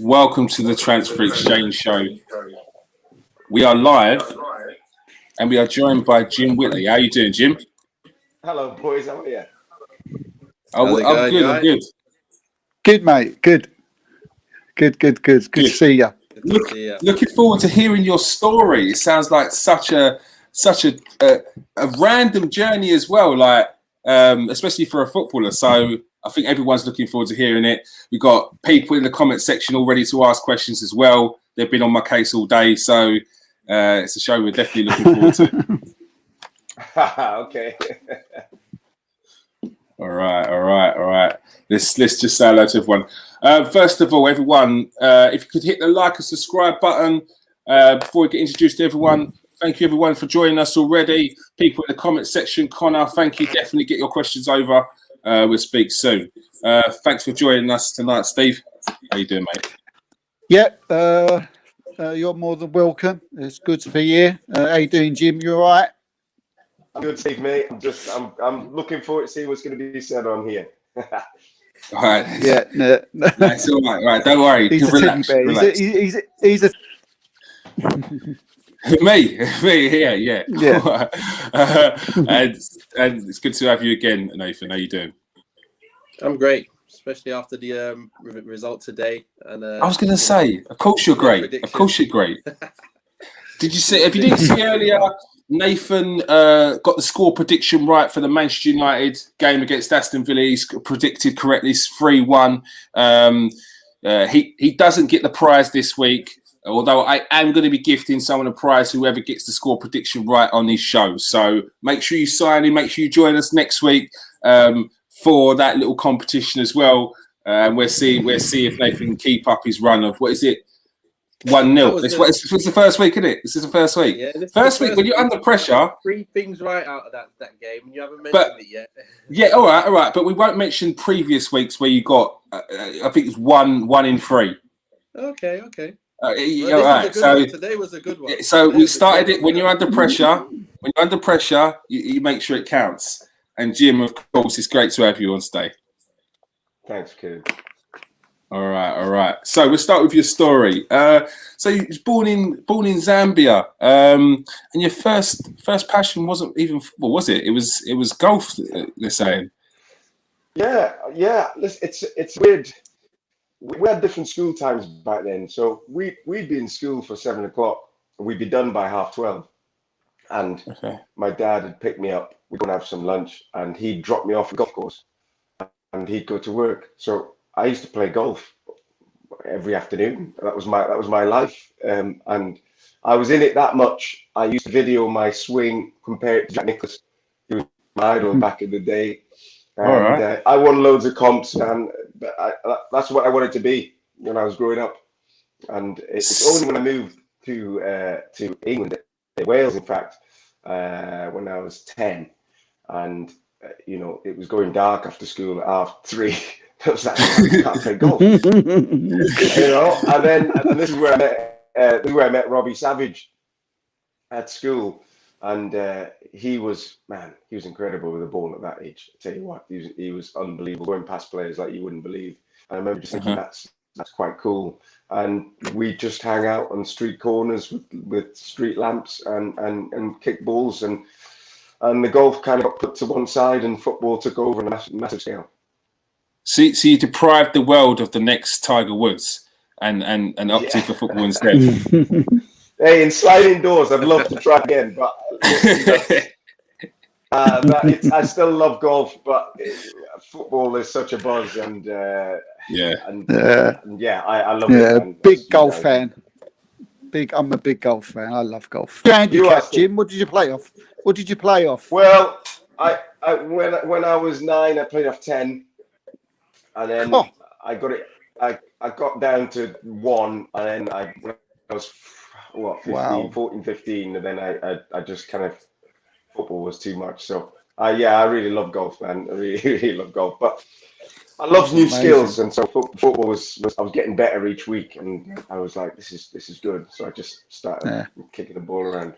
Welcome to the Transfer Exchange Show. We are live and we are joined by Jim Whitley. How you doing, Jim? Hello, boys. How are you? I'm good. I'm good. Good, mate. Good. Good to see you. Looking forward to hearing your story. It sounds like such a random journey as well, like especially for a footballer. So I think everyone's looking forward to hearing it. We've got people in the comment section all ready to ask questions as well. They've been on my case all day, so it's a show we're definitely looking forward to. Okay. All right. Let's just say hello to everyone. First of all, everyone, if you could hit the like and subscribe button before we get introduced to everyone. Thank you, everyone, for joining us already. People in the comment section, Connor, thank you. Definitely get your questions over. We'll speak soon. Thanks for joining us tonight, Steve. How you doing, mate? Yeah, you're more than welcome. It's good to be here. How you doing, Jim? You all right? I'm good, Steve, mate. I'm looking forward to see what's going to be said on here. All right. Yeah, no. It's all right. Right, don't worry. He's Relax. a teddy bear. He's a Me, yeah. And it's good to have you again, Nathan. How you doing? I'm great, especially after the result today. And I was going to say, of course you're great. Of course you're great. Did you see? If you didn't see earlier, Nathan got the score prediction right for the Manchester United game against Aston Villa. He's predicted correctly. It's 3-1. He doesn't get the prize this week. Although I am going to be gifting someone a prize, whoever gets the score prediction right on this show. So make sure you sign in. Make sure you join us next week for that little competition as well. We'll see if Nathan can keep up his run of, what is it, 1-0. It's the first week, isn't it? This is the first week. Yeah, first week when you're under pressure. 3 things right out of that game, and you haven't mentioned it yet. Yeah, all right. But we won't mention previous weeks where you got. I think it's 1 in 3. Okay. All right. So today was a good one. So we started it when you're under pressure. When you're under pressure, you make sure it counts. And Jim, of course, it's great to have you on stay. Thanks, kid. All right. So we'll start with your story. So you was born in Zambia, and your first passion wasn't even football, was it? It was golf. They're saying. Yeah. It's weird. We had different school times back then, so we'd be in school for 7 o'clock. We'd be done by 12:30, and My dad would pick me up. We'd go and have some lunch, and he'd drop me off the golf course, and he'd go to work. So I used to play golf every afternoon. That was my life, and I was in it that much. I used to video my swing, compare it to Jack Nicklaus, who was my idol back in the day. And I won loads of comps, and that's what I wanted to be when I was growing up. And it's only when I moved to England, Wales, in fact, when I was 10, and it was going dark after school at 3:30. I was like, I can't play golf, And this is where I met Robbie Savage at school. And he was incredible with the ball at that age. I tell you what, he was unbelievable, going past players like you wouldn't believe. I remember just thinking that's quite cool. And we just hang out on street corners with street lamps and kick balls, and the golf kind of got put to one side, and football took over on a massive scale. So you deprived the world of the next Tiger Woods and opted for football instead. Hey, in sliding doors, I'd love to try again, but I still love golf. But football is such a buzz, and I love it. Man. Big golf fan. I'm a big golf fan. I love golf. Handicap, Jim. What did you play off? Well, when I was 9, I played off 10, and then I got it. I got down to 1, and then I was 14, 15, and then I just kind of, football was too much. So I really love golf, man. I really love golf, but I love new skills, and so football was I was getting better each week, and I was like, this is good. So I just started kicking the ball around.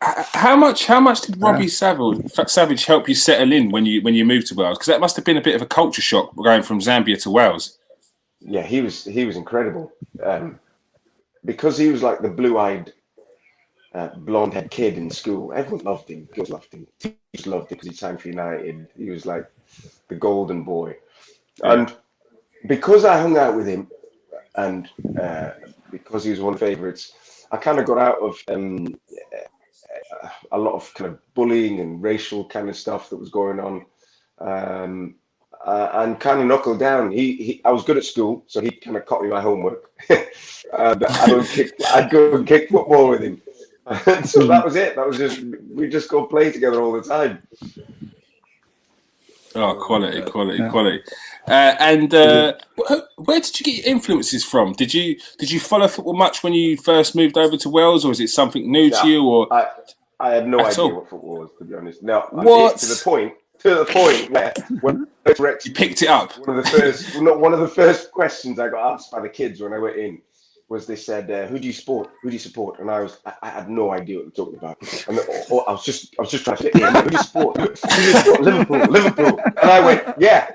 How much did Robbie Savage help you settle in when you moved to Wales? Because that must have been a bit of a culture shock going from Zambia to Wales. yeah, he was incredible. Because he was like the blue-eyed, blonde-haired kid in school. Everyone loved him. Girls loved him. Teachers loved him because he signed for United. He was like the golden boy. Yeah. And because I hung out with him, and because he was one of the favourites, I kind of got out of a lot of kind of bullying and racial kind of stuff that was going on, and kind of knuckled down. I was good at school, so he kind of copied my homework. And I'd go and kick football with him. And so that was it. That was just, we just go play together all the time. Oh, quality. Yeah. Where did you get your influences from? Did you follow football much when you first moved over to Wales, or is it something new to you? Or I had no idea all? what football was, to be honest. No, What? To the point where when Rex, You picked it up. one of the first questions I got asked by the kids when I went in was, they said, "Who do you support? Who do you support?" And I had no idea what they're talking about. And I was just trying to fit in. Who do you support? Who do you support? Liverpool. And I went, yeah.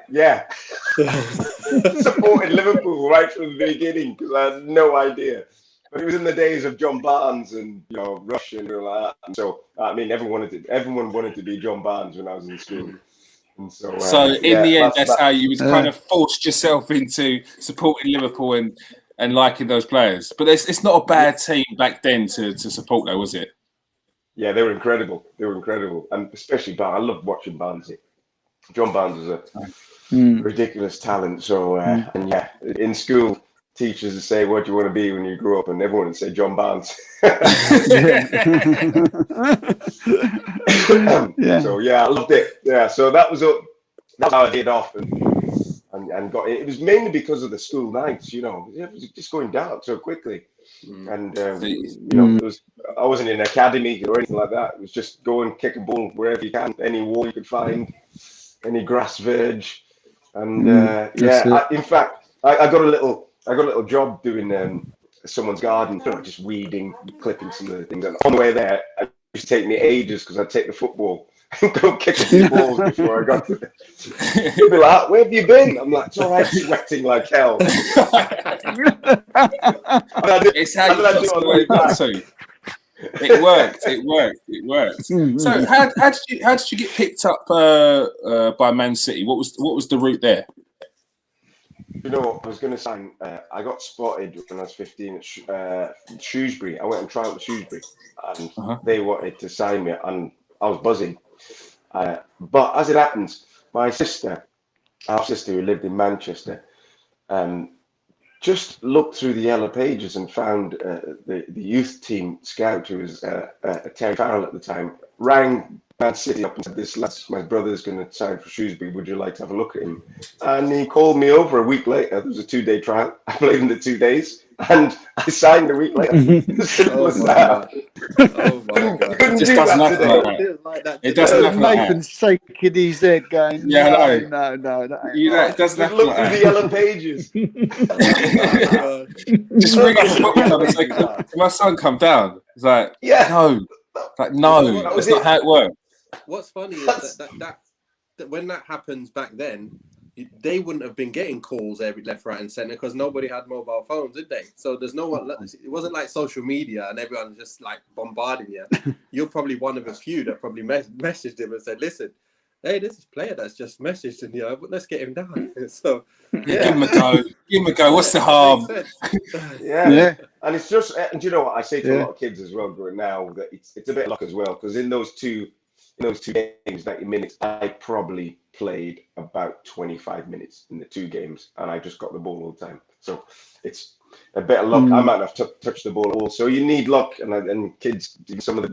Supported Liverpool right from the beginning because I had no idea. But it was in the days of John Barnes and Rush and all that. And so I mean, everyone wanted to be John Barnes when I was in school. And so in the end, that's how you was kind of forced yourself into supporting Liverpool and liking those players. But it's not a bad team back then to support, though, was it? Yeah, they were incredible. And especially Barnes. I loved watching Barnes. John Barnes was a ridiculous talent. So, and yeah, in school, teachers would say, "What do you want to be when you grow up?" And everyone would say, "John Barnes." So yeah, I loved it. Yeah, so that's how I did off and got it. It was mainly because of the school nights. It was just going dark so quickly, and it was, I wasn't in an academy or anything like that. It was just go and kick a ball wherever you can, any wall you could find, any grass verge, and in fact, I got a little job doing someone's garden, just weeding, clipping some of the things. And on the way there, it used to take me ages because I'd take the football and go kick a few balls before I got to it. They'd be like, "Where have you been?" I'm like, "It's all right, sweating like hell." It's how you got to. It worked. So how did you get picked up by Man City? What was the route there? I was going to sign. I got spotted when I was 15 at Shrewsbury. I went and tried out with Shrewsbury, and they wanted to sign me, and I was buzzing. But as it happens, my sister, our sister who lived in Manchester, just looked through the yellow pages and found the youth team scout, who was Terry Farrell at the time, rang Man City up and said, "This lad, my brother's going to sign for Shrewsbury. Would you like to have a look at him?" And he called me over a week later. There was a 2-day trial. I played in the 2 days, and I signed a week later. As simple as that. Oh my God! It just doesn't happen like that. It doesn't happen like that. Nathan's shaking his head, going, "Yeah, no, it doesn't happen look like through that." the yellow pages. Just ring up the football club and say, "Can my son come down?" It's like, no, that's not how it works. What's funny is that when that happens back then, they wouldn't have been getting calls every left, right, and centre because nobody had mobile phones, did they? So there's no one. It wasn't like social media and everyone just like bombarding you. You're probably one of a few that probably messaged him and said, "Listen, hey, this is a player that's just messaged and but let's get him down." So give him a go. What's the harm? Yeah. And it's just, and you know what I say to a lot of kids as well growing now, that it's a bit of luck as well, because in those two games, 90 minutes, I probably played about 25 minutes in the 2 games, and I just got the ball all the time. So it's a bit of luck. I might not have touched the ball at all. So you need luck, and kids, some of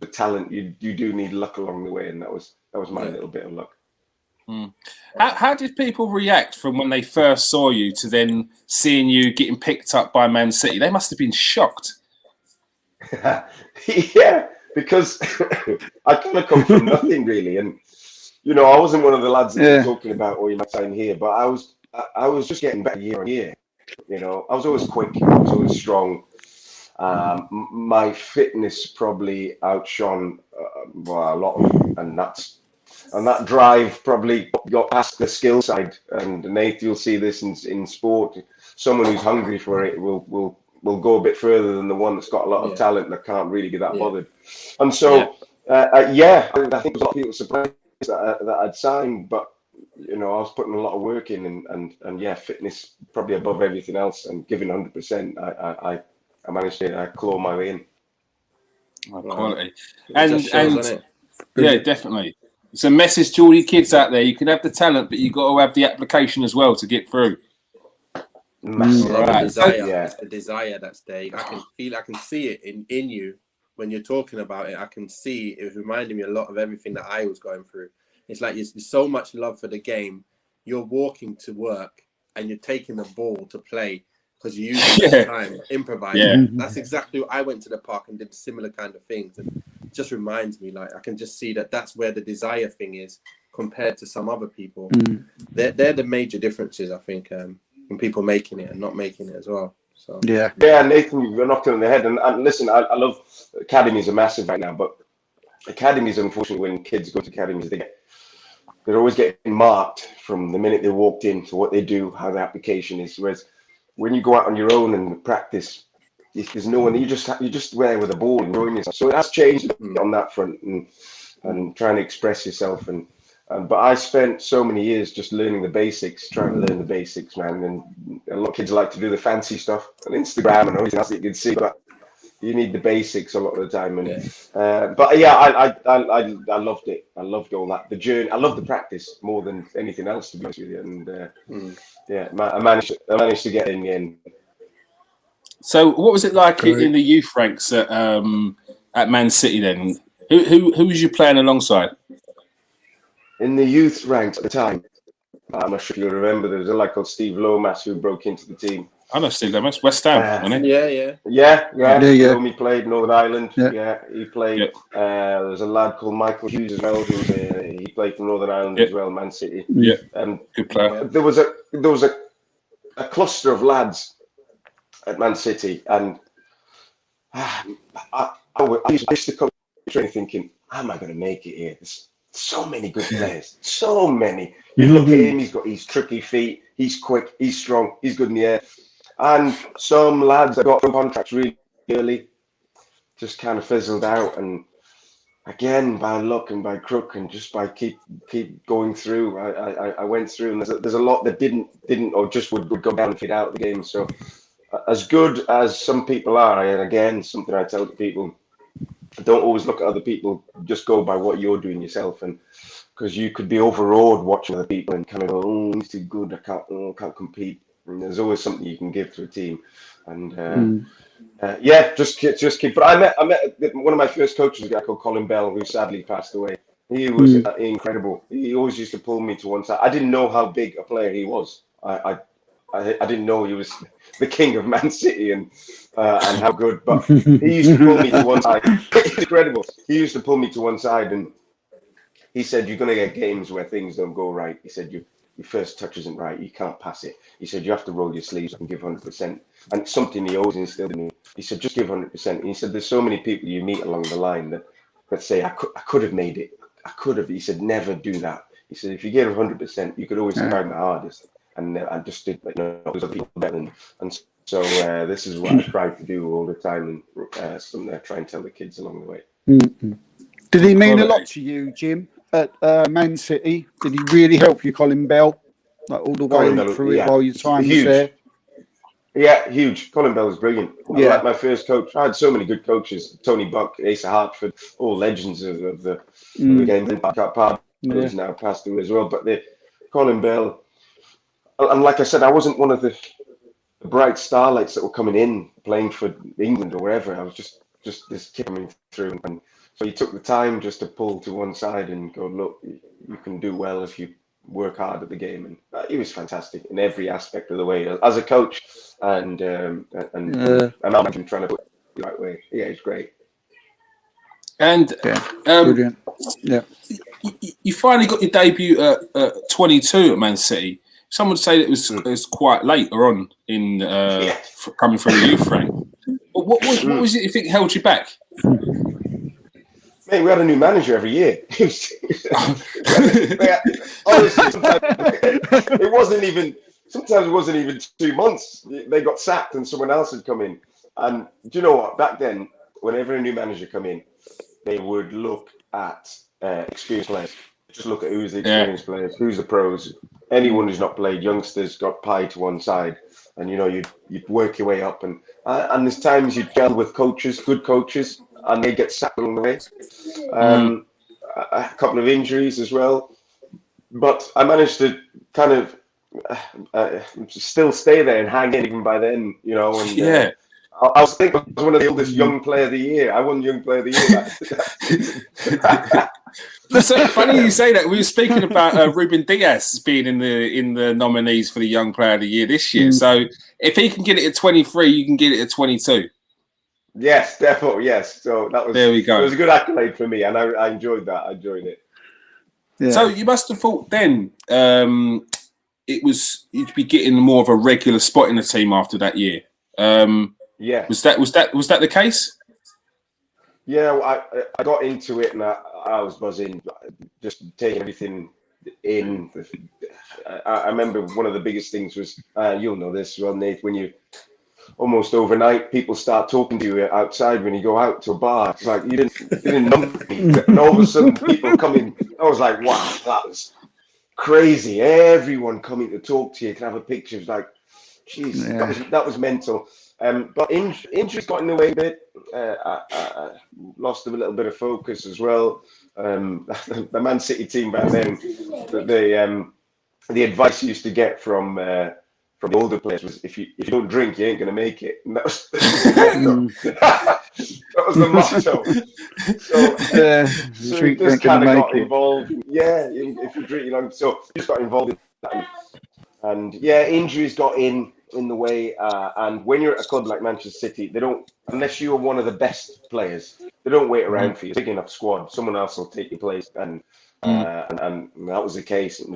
the talent, you do need luck along the way, and that was my little bit of luck. How did people react from when they first saw you to then seeing you getting picked up by Man City? They must have been shocked. Yeah. Because I kind of come from nothing really, and I wasn't one of the lads that you're talking about, or you might sign here, but I was just getting better year on year. I was always quick, I was always strong. My fitness probably outshone a lot of them, and and that drive probably got past the skill side. And Nate, you'll see this in sport. Someone who's hungry for it will go a bit further than the one that's got a lot of talent that can't really be that bothered. And so, I think a lot of people surprised that I'd signed, but I was putting a lot of work in, and fitness probably above everything else, and giving 100%. I managed to claw my way in. Quality, and yeah, definitely. It's a message to all you kids out there. You can have the talent, but you got to have the application as well to get through. Right. It's the desire that's there. I can feel, I can see it in you when you're talking about it. I can see it reminded me a lot of everything that I was going through. It's like there's so much love for the game. You're walking to work and you're taking the ball to play because you use that time improvising. Yeah. That's exactly what I went to the park and did similar kind of things. And it just reminds me, like, I can just see that that's where the desire thing is compared to some other people. They're the major differences, I think, in people making it and not making it as well. So Nathan, you're knocking on the head. And listen, I love academies are massive right now, but academies, unfortunately, when kids go to academies, they're always getting marked from the minute they walked in to what they do, how the application is. Whereas when you go out on your own and practice, there's no one. You're just there with a ball and enjoying yourself. So it has changed on that front and trying to express yourself. But I spent so many years just learning the basics, trying to learn the basics, man. And a lot of kids like to do the fancy stuff on Instagram and everything else that you can see, but you need the basics a lot of the time. And I loved it. I loved all that. The journey. I loved the practice more than anything else, to be honest with you. And I managed to get in the end. So, what was it like in the youth ranks at Man City then? Who was you playing alongside? In the youth ranks at the time, I'm not sure if you remember, there was a lad called Steve Lomas who broke into the team. I know Steve Lomas, West Ham, wasn't he? Yeah. He played Northern Ireland. Yeah, he played. There's a lad called Michael Hughes as well. He played for Northern Ireland as well, Man City. Yeah, good player. There was a cluster of lads at Man City, and I used to come to training thinking, how am I going to make it here? There's so many good players, so many. You look at him, he's got his tricky feet, he's quick, he's strong, he's good in the air. And some lads that got contracts really early just kind of fizzled out. And again, by luck and by crook and just by keep going through, I went through. And there's a lot that didn't or just would go down and fade out of the game. So as good as some people are, and again, something I tell people, don't always look at other people, just go by what you're doing yourself. And because you could be overawed watching other people and kind of go, oh, he's too good, I can't compete. And there's always something you can give to a team. And just keep. But I met one of my first coaches, a guy called Colin Bell, who sadly passed away. He was incredible. He always used to pull me to one side. I didn't know how big a player he was. I didn't know he was the king of Man City and how good. But he used to pull me to one side. It's incredible. He used to pull me to one side and he said, "You're going to get games where things don't go right." He said, "Your first touch isn't right. You can't pass it." He said, "You have to roll your sleeves and give 100%. And it's something he always instilled in me. He said, "Just give 100%. And he said, "There's so many people you meet along the line that say, I could have made it. I could have." He said, "Never do that." He said, "If you give 100%, you could always try my hardest." And I just did, there's other people better than. And so this is what I try to do all the time, and something I try and tell the kids along the way. Mm-hmm. Did he mean a lot to you, Jim, at Man City? Did he really help you, Colin Bell, like all the way through it while your time was there? Yeah, huge. Colin Bell was brilliant. Like my first coach. I had so many good coaches. Tony Buck, Asa Hartford, all legends of the game. Part who's now passed away as well. But Colin Bell, and like I said, I wasn't one of the bright starlights that were coming in playing for England or wherever. I was just this kid coming through, and so he took the time just to pull to one side and go, "Look, you can do well if you work hard at the game." And he was fantastic in every aspect of the way as a coach, and I'm trying to put it the right way. Yeah, he's great. And brilliant. Yeah, you finally got your debut at 22 at Man City. Some would say that it was quite later on in coming from the youth rank. What was it you think held you back? Mate, we had a new manager every year. Honestly, sometimes it wasn't even. Sometimes it wasn't even 2 months. They got sacked and someone else had come in. And do you know what? Back then, whenever a new manager come in, they would look at experienced players. Just look at who's the experienced players, who's the pros. Anyone who's not played, youngsters got pied to one side, and you'd work your way up. And there's times you'd gel with coaches, good coaches, and they get sacked along the way. A couple of injuries as well, but I managed to kind of still stay there and hang in even by then, And I was thinking I was one of the oldest young player of the year. I won young player of the year. That's so funny you say that. We were speaking about Ruben Diaz being in the nominees for the young player of the year this year. So if he can get it at 23, you can get it at 22. Yes, definitely. Yes. So there we go. It was a good accolade for me, and I enjoyed that. I enjoyed it. Yeah. So you must have thought then you'd be getting more of a regular spot in the team after that year. Yeah. Was that the case? Yeah, I got into it and I was buzzing, just taking everything in. I remember one of the biggest things was, you'll know this, well, Nate, when you almost overnight people start talking to you outside when you go out to a bar. It's like you didn't know me, and all of a sudden people come in. I was like, wow, that was crazy. Everyone coming to talk to you, can have a picture. It's like, jeez, that was mental. But injuries got in the way a bit. I lost a little bit of focus as well. The Man City team back then, the advice you used to get from the older players was, if you don't drink, you ain't going to make it. And that was the motto. So you just kind of got involved. Yeah, if you drink, so you just got involved in that. And injuries got in the way. And when you're at a club like Manchester City, they don't, unless you are one of the best players, they don't wait around for you. It's a big enough squad. Someone else will take your place. And that was the case. It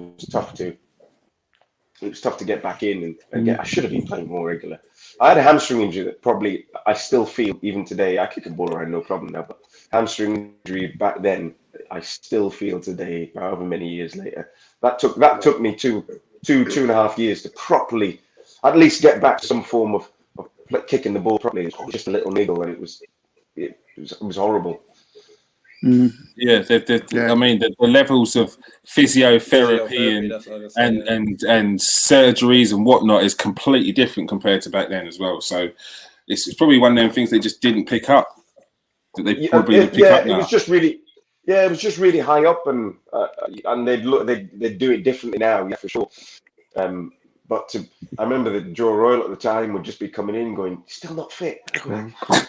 was tough to get back in and get. I should have been playing more regular. I had a hamstring injury that probably I still feel even today. I kick a ball around, no problem now. But hamstring injury back then, I still feel today, however many years later. That took me two and a half years to properly, at least get back to some form of kicking the ball properly. It was just a little niggle, and it was horrible. Yeah, I mean the levels of physiotherapy and surgeries and whatnot is completely different compared to back then as well. So it's probably one of them things they just didn't pick up. That they probably would pick up now. It was just really high up, and they'd do it differently now, for sure. But I remember that Joe Royal at the time would just be coming in going, still not fit. And that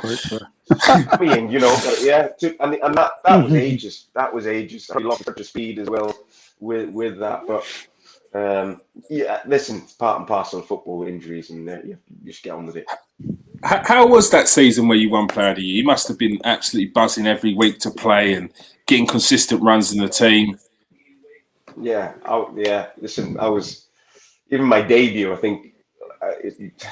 was ages. That was ages. I lost such a speed as well with that. But listen, it's part and parcel of football with injuries, and you just get on with it. How was that season where you won Player of the Year? You must have been absolutely buzzing every week to play and getting consistent runs in the team. Listen, I was. Even my debut, I think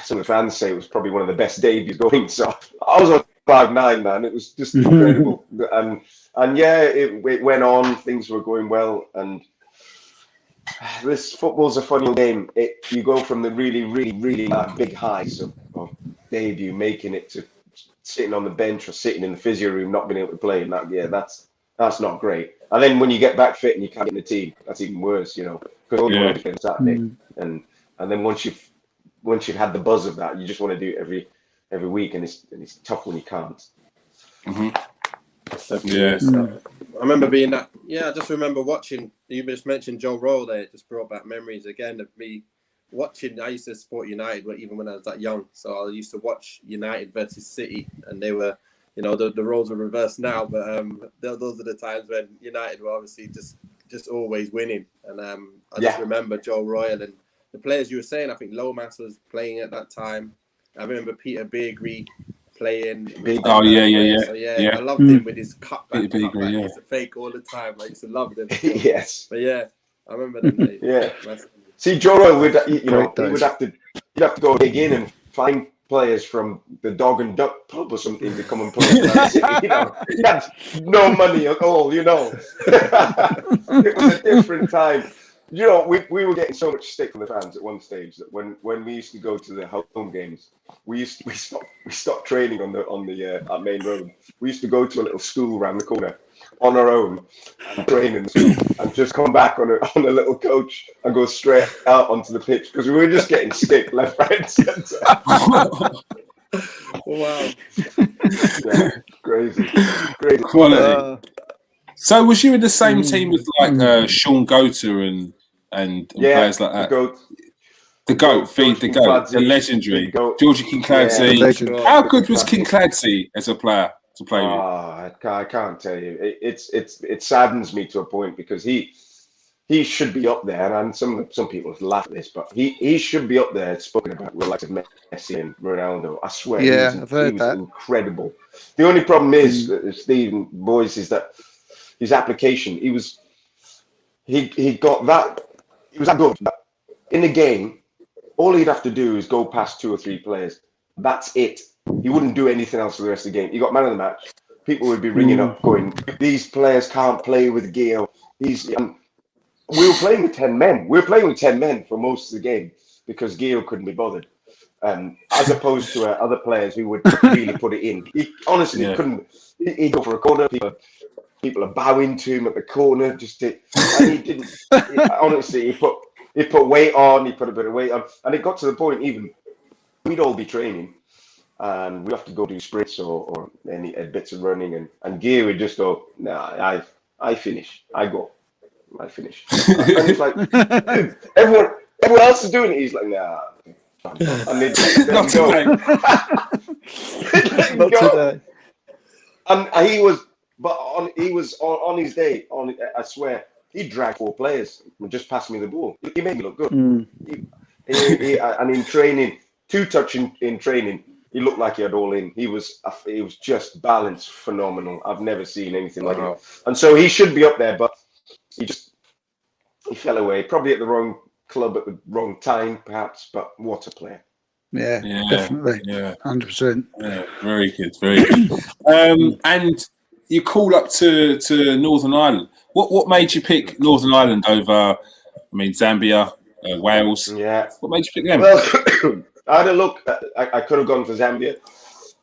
some of the fans say it was probably one of the best debuts going. So I was on 5'9", man. It was just incredible. And it went on. Things were going well. And this football's a funny game. You go from the really, really, really big highs of debut, making it to sitting on the bench or sitting in the physio room, not being able to play. And that's not great. And then when you get back fit and you can't get in the team, that's even worse, because all you want to play on Saturday. And then once you've had the buzz of that, you just want to do it every week, and it's tough when you can't. Yeah. I remember being that. Yeah, I just remember watching. You just mentioned Joe Roll there. It just brought back memories again of me watching. I used to support United, even when I was that young. So I used to watch United versus City, and they were. The roles are reversed now, but those are the times when United were obviously just always winning. And I just remember Joe Royal and the players you were saying. I think Lomas was playing at that time. I remember Peter Beagrie playing. Oh, yeah. So, I loved him with his cutback. He used to fake all the time. I used to love them. Yes. But I remember them days. See, Joe Royal would, you'd have to go dig in and find players from the Dog and Duck pub or something to come and play for Man City. You know, he had no money at all. You know, it was a different time. You know, we were getting so much stick from the fans at one stage that when we used to go to the home games, we stopped training on the our main road. We used to go to a little school around the corner on our own and train in the school and just come back on a little coach and go straight out onto the pitch because we were just getting stick left, right, and centre. Wow. Yeah, crazy. Quality. So was you in the same team with like Sean Goater and players like that? The goat, feed the goat, the legendary Georgie Kincladsey. Yeah, how good was Kincladsey as a player to play with? I can't tell you. It saddens me to a point because he should be up there, and some people laugh at this, but he should be up there spoken about with like Messi and Ronaldo. I swear, I've heard that. Incredible. The only problem is, Stephen Boys, is that his application. He got that. He was that good. In the game, all he'd have to do is go past 2 or 3 players. That's it. He wouldn't do anything else for the rest of the game. He got man of the match. People would be ringing up, going, "These players can't play with Gio." We were playing with 10 men. We were playing with 10 men for most of the game because Gio couldn't be bothered. As opposed to other players who would really put it in. He honestly couldn't. He'd go for a corner. People are bowing to him at the corner. And he didn't. Honestly, he put weight on. He put a bit of weight on, and it got to the point even we'd all be training, and we have to go do sprints or any bits of running, and Gear would just go, "Nah, I finish. I go. I finish." And he's like, everyone else is doing it. He's like, "Nah." And they'd Not today. Not today. And he was on his day. I swear, he dragged 4 players and just passed me the ball. He made me look good. And in training, 2-touch in training, he looked like he had all in. He was just balanced phenomenal. I've never seen anything like it. And so he should be up there, but he fell away. Probably at the wrong club at the wrong time, perhaps. But what a player! Yeah, definitely. Yeah, 100%. Yeah, very good, very good. And you call up to Northern Ireland. What made you pick Northern Ireland over, Zambia, Wales? Yeah. What made you pick them? Well, I had a look. I could have gone for Zambia.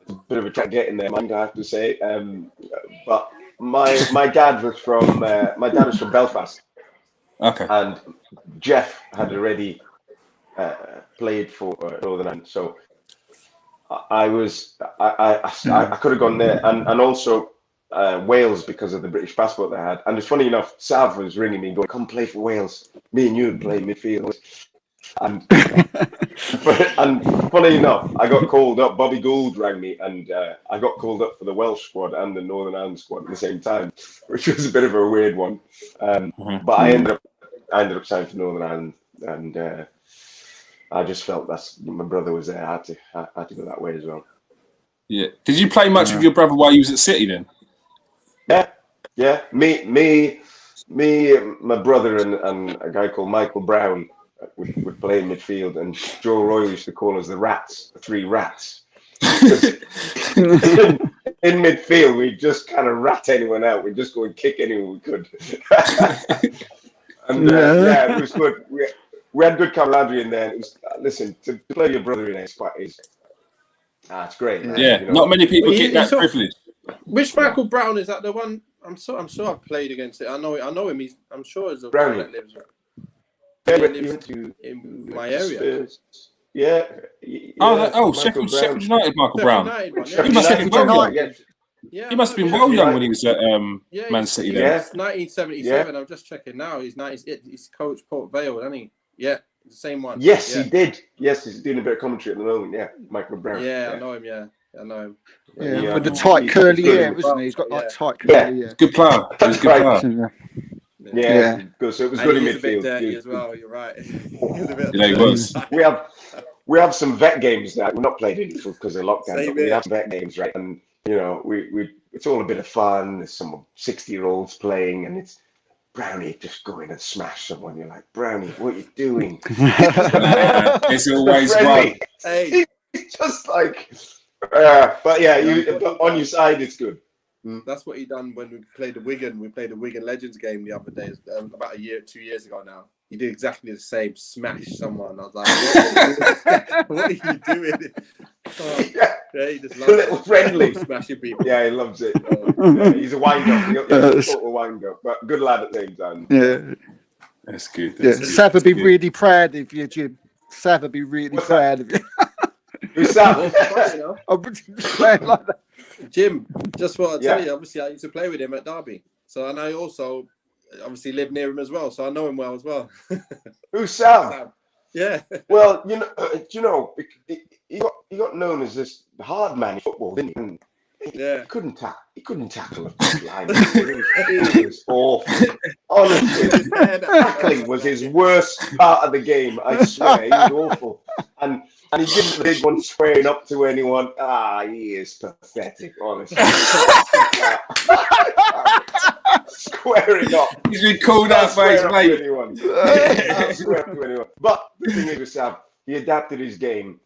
A bit of a track getting there, mind, I have to say. But my dad was from Belfast. Okay. And Jeff had already played for Northern Ireland, so I could have gone there, and also Wales because of the British passport that I had. And it's funny enough, Sav was ringing me going, "Come play for Wales. Me and you would play midfield." And funny enough, I got called up. Bobby Gould rang me, and I got called up for the Welsh squad and the Northern Ireland squad at the same time, which was a bit of a weird one. But I ended up signing for Northern Ireland, and I just felt my brother was there. I had to go that way as well. Yeah. Did you play much with your brother while you was at City then? Yeah. Me, my brother, and a guy called Michael Brown would play in midfield, and Joe Roy used to call us the Rats, the 3 rats. In midfield, we'd just kind of rat anyone out. We'd just go and kick anyone we could. And it was good. We had good camaraderie in there. It was, listen, to play your brother in there it's great. Man. Yeah, not many people get that privilege. Which Michael Brown is that? The one I'm sure I've played against it. I know him. I'm sure it's a Brown that lives in my area. Yeah. Sheffield United, Michael Brown. He must have been well young. He must have been well young when he was at Man City. Yeah, 1977. I'm just checking now. He's coach Port Vale, isn't he? Yeah, the same one. Yes, he did. Yes, he's doing a bit of commentary at the moment. Yeah, Michael Brown. Yeah, I know him. Yeah, I know him. Yeah, with the tight curly hair, wasn't he? He's got like tight curly hair. Good player. He's a good player. Yeah, good. So it was good in midfield. A bit dirty as well. You're right. He was. We have some vet games now. We're not played any because of lockdown, but we have vet games, right? And we it's all a bit of fun. There's some 60-year-olds playing, and it's Brownie just go in and smash someone. You're like, Brownie, what are you doing? It's always one. Hey, It's just like, but yeah, but on your side, it's good. That's what he done when we played the Wigan. We played the Wigan Legends game the other day, about 2 years ago now. He did exactly the same, smash someone. I was like, what are you doing? Oh, yeah, he just loves a little friendly, smashing people. Yeah, he loves it. Yeah, he's a wind-up. He's a total wind-up, but good lad at the same time. Yeah. That's good. Sav would be really proud of you, Jim. Sav would be really proud of you. Who's Sav? I'm playing like that. Jim, just what I tell you, obviously I used to play with him at Derby. So and I also obviously live near him as well. So I know him well as well. Who's Sav? Yeah. Well, you know, he got known as this hard man in football, didn't he? And he couldn't tackle a line. It was awful. Honestly, tackling was his worst part of the game. I swear, he was awful. And he didn't big one squaring up to anyone. He is pathetic, honestly. Squaring up. He's been called out by his mate. Not square up to anyone. But the thing is with Sav, he adapted his game.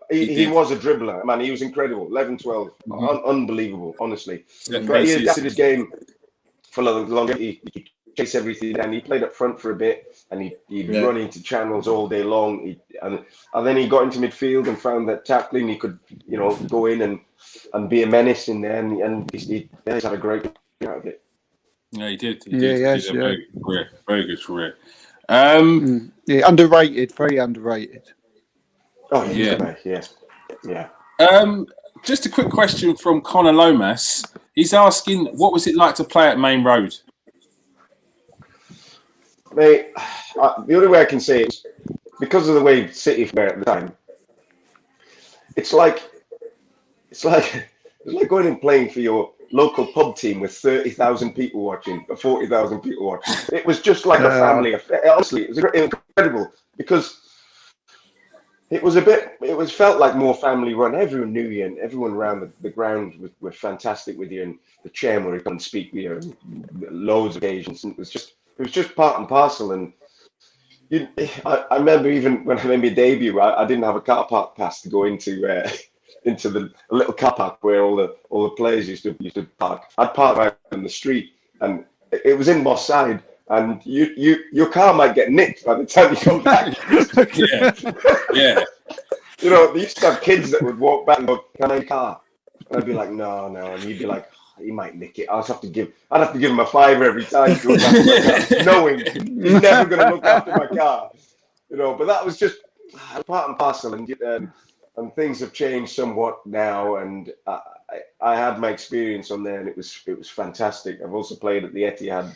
He was a dribbler, man. He was incredible. 11, 12, unbelievable, honestly. But he adapted his game for longevity. He chased everything, and he played up front for a bit, and he'd run into channels all day long. And then he got into midfield and found that tackling, he could, go in and be a menace in there, and he's had a great out of it. Yeah, he did. He did a very good career. Underrated, very underrated. Oh, yeah. Just a quick question from Connor Lomas. He's asking, what was it like to play at Main Road? Mate, the only way I can say it is because of the way City were at the time. It's like going and playing for your local pub team with 30,000 people watching, or 40,000 people watching. It was just like a family affair. Honestly, it was incredible because it felt like more family run. Everyone knew you, and everyone around the ground were fantastic with you, and the chairman would come and speak with you on loads of occasions. And it was just part and parcel. And I remember even when I made my debut, I didn't have a car park pass to go into the little car park where all the players used to park. I'd park right on the street, and it was in Moss Side. And your car might get nicked by the time you come back. Yeah. They used to have kids that would walk back and go, "Can I have a car?" And I'd be like, "No," and you'd be like, "He might nick it." I'd have to give him a fiver every time he goes back to my car, knowing he's never going to look after my car. But that was just part and parcel, and things have changed somewhat now. And I had my experience on there, and it was fantastic. I've also played at the Etihad.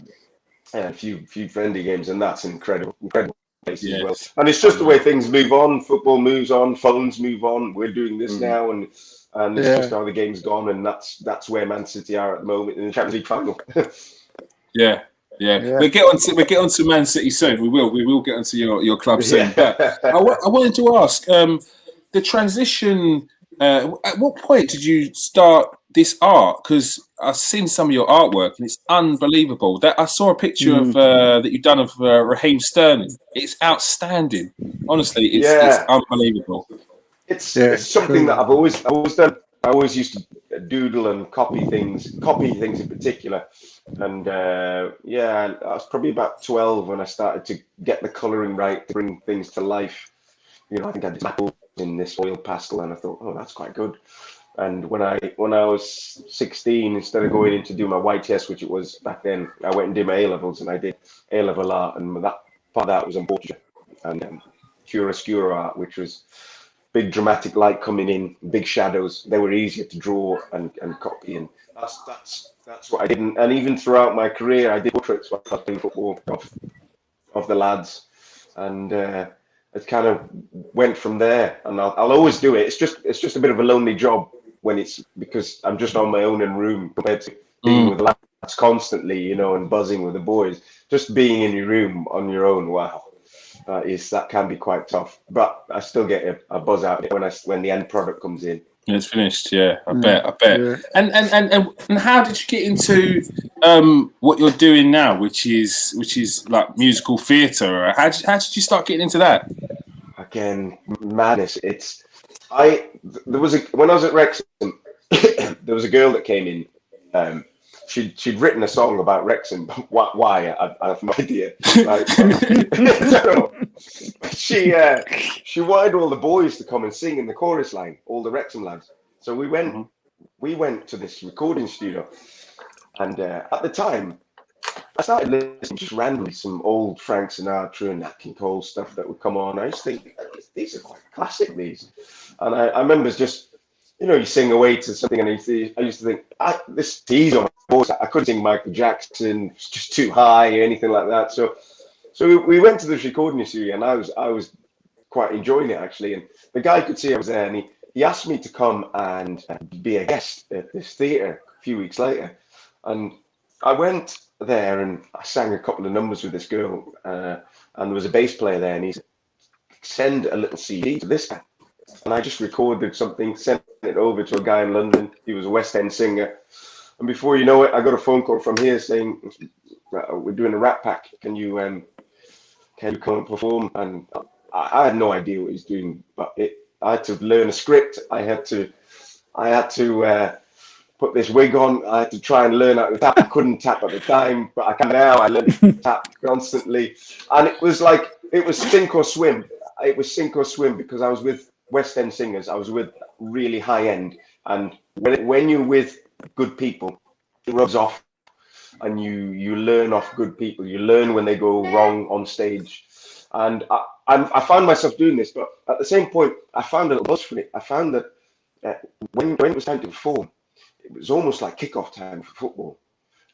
A few friendly games, and that's incredible place as well. And it's just the way things move on. Football moves on, phones move on. We're doing this now, and it's just how the game's gone, and that's where Man City are at the moment in the Champions League final. Yeah. We'll get on to Man City soon. We will get onto your club soon. But I wanted to ask the transition. At what point did you start this art? Because I've seen some of your artwork and it's unbelievable. That I saw a picture of that you've done of Raheem Sterling. It's outstanding. Honestly, it's unbelievable. It's something that I've always done. I always used to doodle and copy things in particular. And I was probably about 12 when I started to get the colouring right to bring things to life. I think I did apples in this oil pastel, and I thought, oh, that's quite good. And when I was 16, instead of going in to do my YTS, which it was back then, I went and did my A-levels, and I did A-level art, and that part of that was on portraiture and chiaroscuro art, which was big dramatic light coming in, big shadows. They were easier to draw and copy, and that's what I did. And even throughout my career, I did portraits while I was playing football of the lads, and it kind of went from there. And I'll always do it. It's just a bit of a lonely job because I'm just on my own in room compared to being with lads constantly, and buzzing with the boys. Just being in your room on your own, wow. That can be quite tough, but I still get a buzz out of it when the end product comes in. It's finished, yeah. I bet. Yeah. And how did you get into what you're doing now, which is like musical theatre? How did you start getting into that? I again, madness. There was when I was at Wrexham, there was a girl that came in. She'd written a song about Wrexham. Why? I have no idea. Like, no. She wanted all the boys to come and sing in the chorus line, all the Wrexham lads. So we went to this recording studio, and at the time, I started listening just randomly some old Frank Sinatra and Nat King Cole stuff that would come on. I used to think these are quite classic, these. And I remember just, you sing away to something, and I used to think, this is on my voice. I couldn't sing Michael Jackson, it's just too high or anything like that. So we went to this recording studio, and I was quite enjoying it actually. And the guy could see I was there, and he asked me to come and be a guest at this theatre a few weeks later. And I went there and I sang a couple of numbers with this girl, and there was a bass player there, and he said, send a little CD to this guy. And I just recorded something, sent it over to a guy in London. He was a West End singer. And before you know it, I got a phone call from here saying, we're doing a Rat Pack. Can you come and perform? And I had no idea what he was doing, but I had to learn a script. I had to put this wig on. I had to try and learn how to tap. I couldn't tap at the time, but I can now. I learned to tap constantly. And it was sink or swim. It was sink or swim because I was with West End singers. I was with really high end. And when you're with good people, it rubs off, and you learn off good people. You learn when they go wrong on stage. And I found myself doing this, but at the same point, I found a little buzz for it. I found that when it was time to perform, it was almost like kickoff time for football.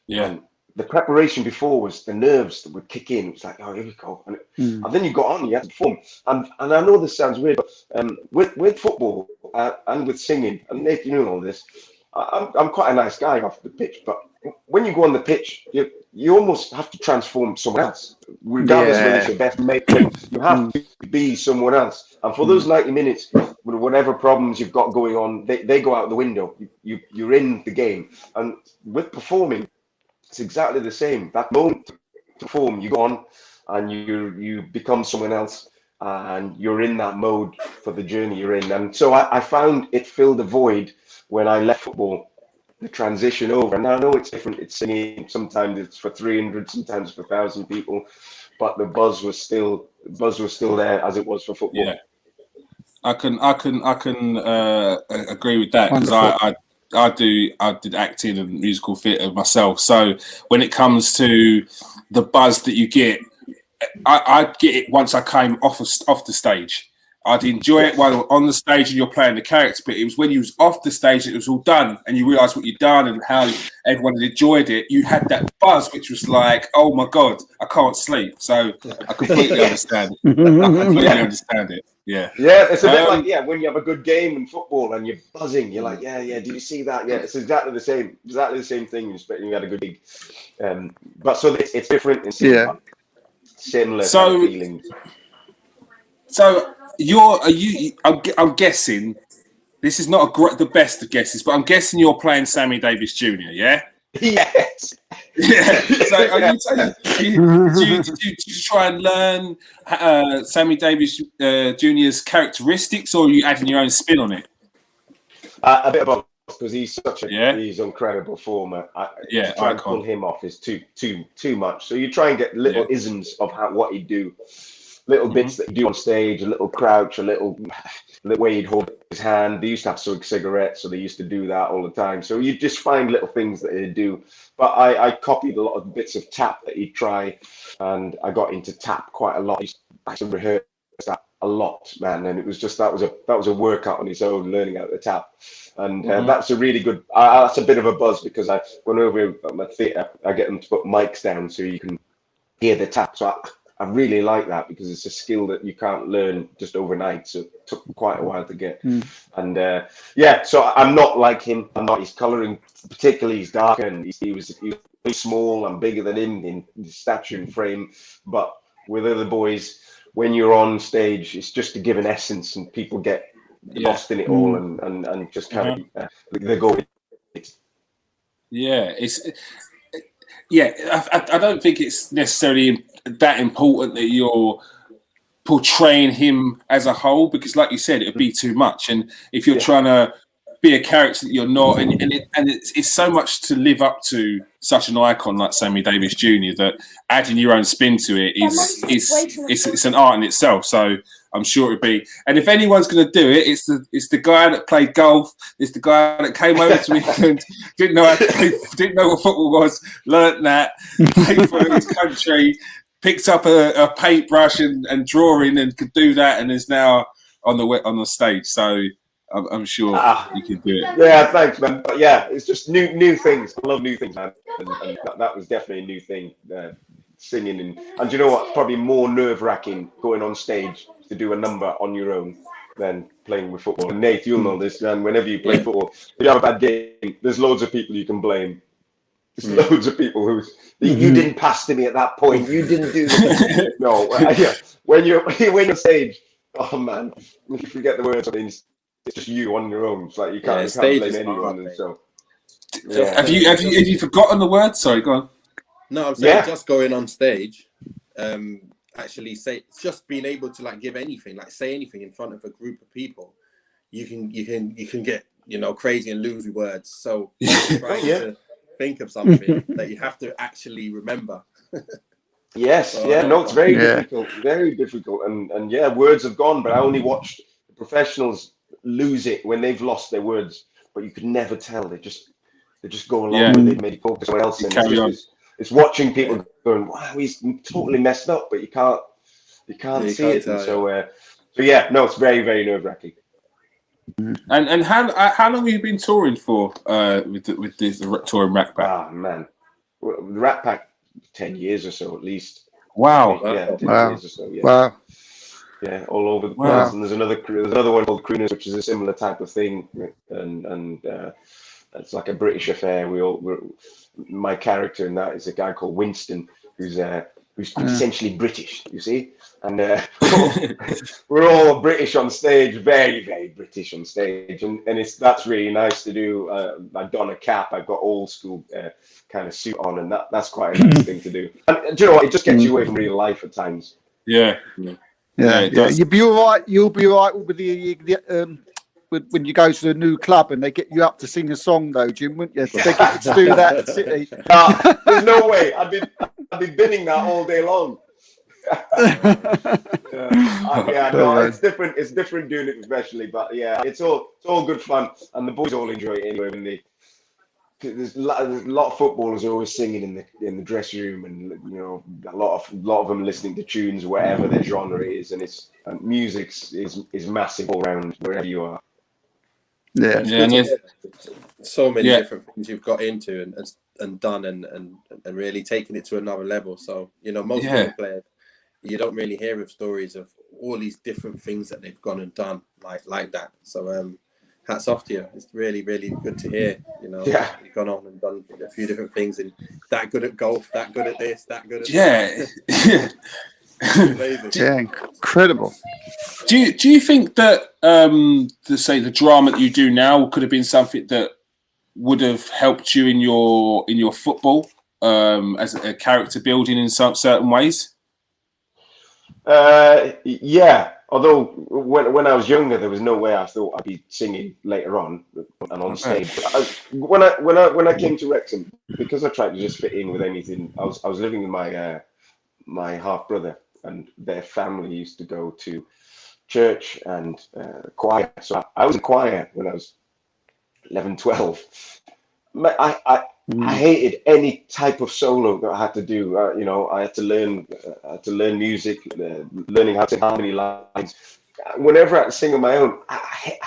Yeah. And the preparation before was the nerves that would kick in. It was like, oh, here we go. And then you got on, you had to perform. And I know this sounds weird, but with football and with singing, and Nate, you know all this, I'm quite a nice guy off the pitch, but when you go on the pitch, you almost have to transform someone else. Regardless whether it's your best mate, you have to be someone else. And for those 90 minutes, whatever problems you've got going on, they go out the window. You're in the game. And with performing, it's exactly the same. That moment to perform, you go on and you become someone else, and you're in that mode for the journey you're in. And so I found it filled a void when I left football, the transition over. And I know it's different. It's singing. Sometimes it's for 300, sometimes for 1,000 people, but the buzz was still there as it was for football. Yeah, I can agree with that, because I did acting and musical theatre myself. So when it comes to the buzz that you get, I get it once I came off the stage. I'd enjoy it while on the stage and you're playing the character, but it was when you was off the stage, it was all done, and you realised what you'd done and how everyone had enjoyed it. You had that buzz, which was like, oh my God, I can't sleep. So I completely understand it. I completely understand it. Yeah. Yeah, it's a bit like, when you have a good game in football and you're buzzing, you're like, yeah, did you see that? Yeah, it's exactly the same thing. You had a good gig. But so it's different. It's similar kind of feelings. So I'm guessing, this is not the best of guesses, but I'm guessing you're playing Sammy Davis Jr., yeah? Yes. Yeah. So did you try and learn Sammy Davis Jr.'s characteristics, or are you adding your own spin on it? A bit of both, because he's he's incredible former. To try and pull him off is too much. So you try and get little isms of what he'd do. Little bits that you do on stage, a little crouch, the way he'd hold his hand. They used to have cigarettes, so they used to do that all the time. So you just find little things that he'd do. But I copied a lot of bits of tap that he'd try, and I got into tap quite a lot. I used to rehearse that a lot, man, and it was just that was a workout on its own, learning how to tap. And that's a really good. That's a bit of a buzz, because I went over at my theatre. I get them to put mics down so you can hear the tap. So I really like that, because it's a skill that you can't learn just overnight. So it took quite a while to get. And so I'm not like him. I'm not. His colouring, particularly, he's darker, and he was small. I'm bigger than him in stature and frame. But with other boys, when you're on stage, it's just to give an essence, and people get lost in it all, and just kind of they go. Yeah, I don't think it's necessarily that important that you're portraying him as a whole, because like you said, it would be too much. And if you're trying to be a character that you're not, and it's so much to live up to such an icon like Sammy Davis Jr. that adding your own spin to it it's an art in itself. So I'm sure it'd be. And if anyone's going to do it, it's the guy that played golf. It's the guy that came over to England, didn't know what football was, learnt that, played for his country, picked up a paintbrush and drawing, and could do that, and is now on the stage. So I'm sure you can do it. Yeah, thanks, man. But yeah, it's just new things. I love new things, man. And that was definitely a new thing. Singing and you know what? Probably more nerve-wracking going on stage to do a number on your own than playing with football. And Nate, you'll know this, man. Whenever you play football, if you have a bad game, there's loads of people you can blame. There's loads of people who you didn't pass to me at that point. You didn't do this. No, when you're on stage, oh man, if you forget the words, it's just you on your own. It's like you can't blame anyone. And so, have you forgotten the words? Sorry, go on. No, I'm saying just going on stage, actually just being able to like give anything, like say anything in front of a group of people, you can get crazy and lose words. So trying to think of something that you have to actually remember. It's very difficult, and words have gone. But I only watched the professionals lose it when they've lost their words. But you could never tell. They just go along with it, maybe focus on else. It's watching people going, wow, he's totally messed up, but you can't see it. And so it's very, very nerve-wracking. And how long have you been touring for with the touring Rat Pack? Ah, man, the Rat Pack 10 years or so at least. Wow. 10 years or so. Yeah. Wow. Yeah, all over the place. And there's another one called Crooners, which is a similar type of thing, and it's like a British affair. My character in that is a guy called Winston, who's essentially British, you see, and we're all British on stage, very, very British on stage, and that's really nice to do. I've done a cap, I've got old school kind of suit on, and that's quite a nice thing to do. And do you know what? It just gets you away from real life at times. Yeah. You'll be all right. You'll be all right with the when you go to the new club and they get you up to sing a song, though, Jim, wouldn't you? They get you to do that at City. There's no way. I'd be binning that all day long. It's different. It's different doing it professionally, but it's all good fun, and the boys all enjoy it anyway. When there's a lot of footballers are always singing in the dressing room, and a lot of them listening to tunes, whatever their genre is, and music is massive all around wherever you are. So many different things you've got into and done and really taken it to another level. So most football players, you don't really hear of stories of all these different things that they've gone and done like that. So hats off to you. It's really, really good to hear. You've gone on and done a few different things, and that good at golf, that good at this, that good at that. Yeah, incredible. Do you think that the drama that you do now could have been something that would have helped you in your football as a character building in some certain ways? Although when I was younger, there was no way I thought I'd be singing later on and on stage. But when I came to Wrexham, because I tried to just fit in with anything, I was living with my half brother, and their family used to go to church and choir. So I was in choir when I was 11, 12. I hated any type of solo that I had to do. I had to learn music, learning how to sing harmony lines. Whenever I had to sing on my own, I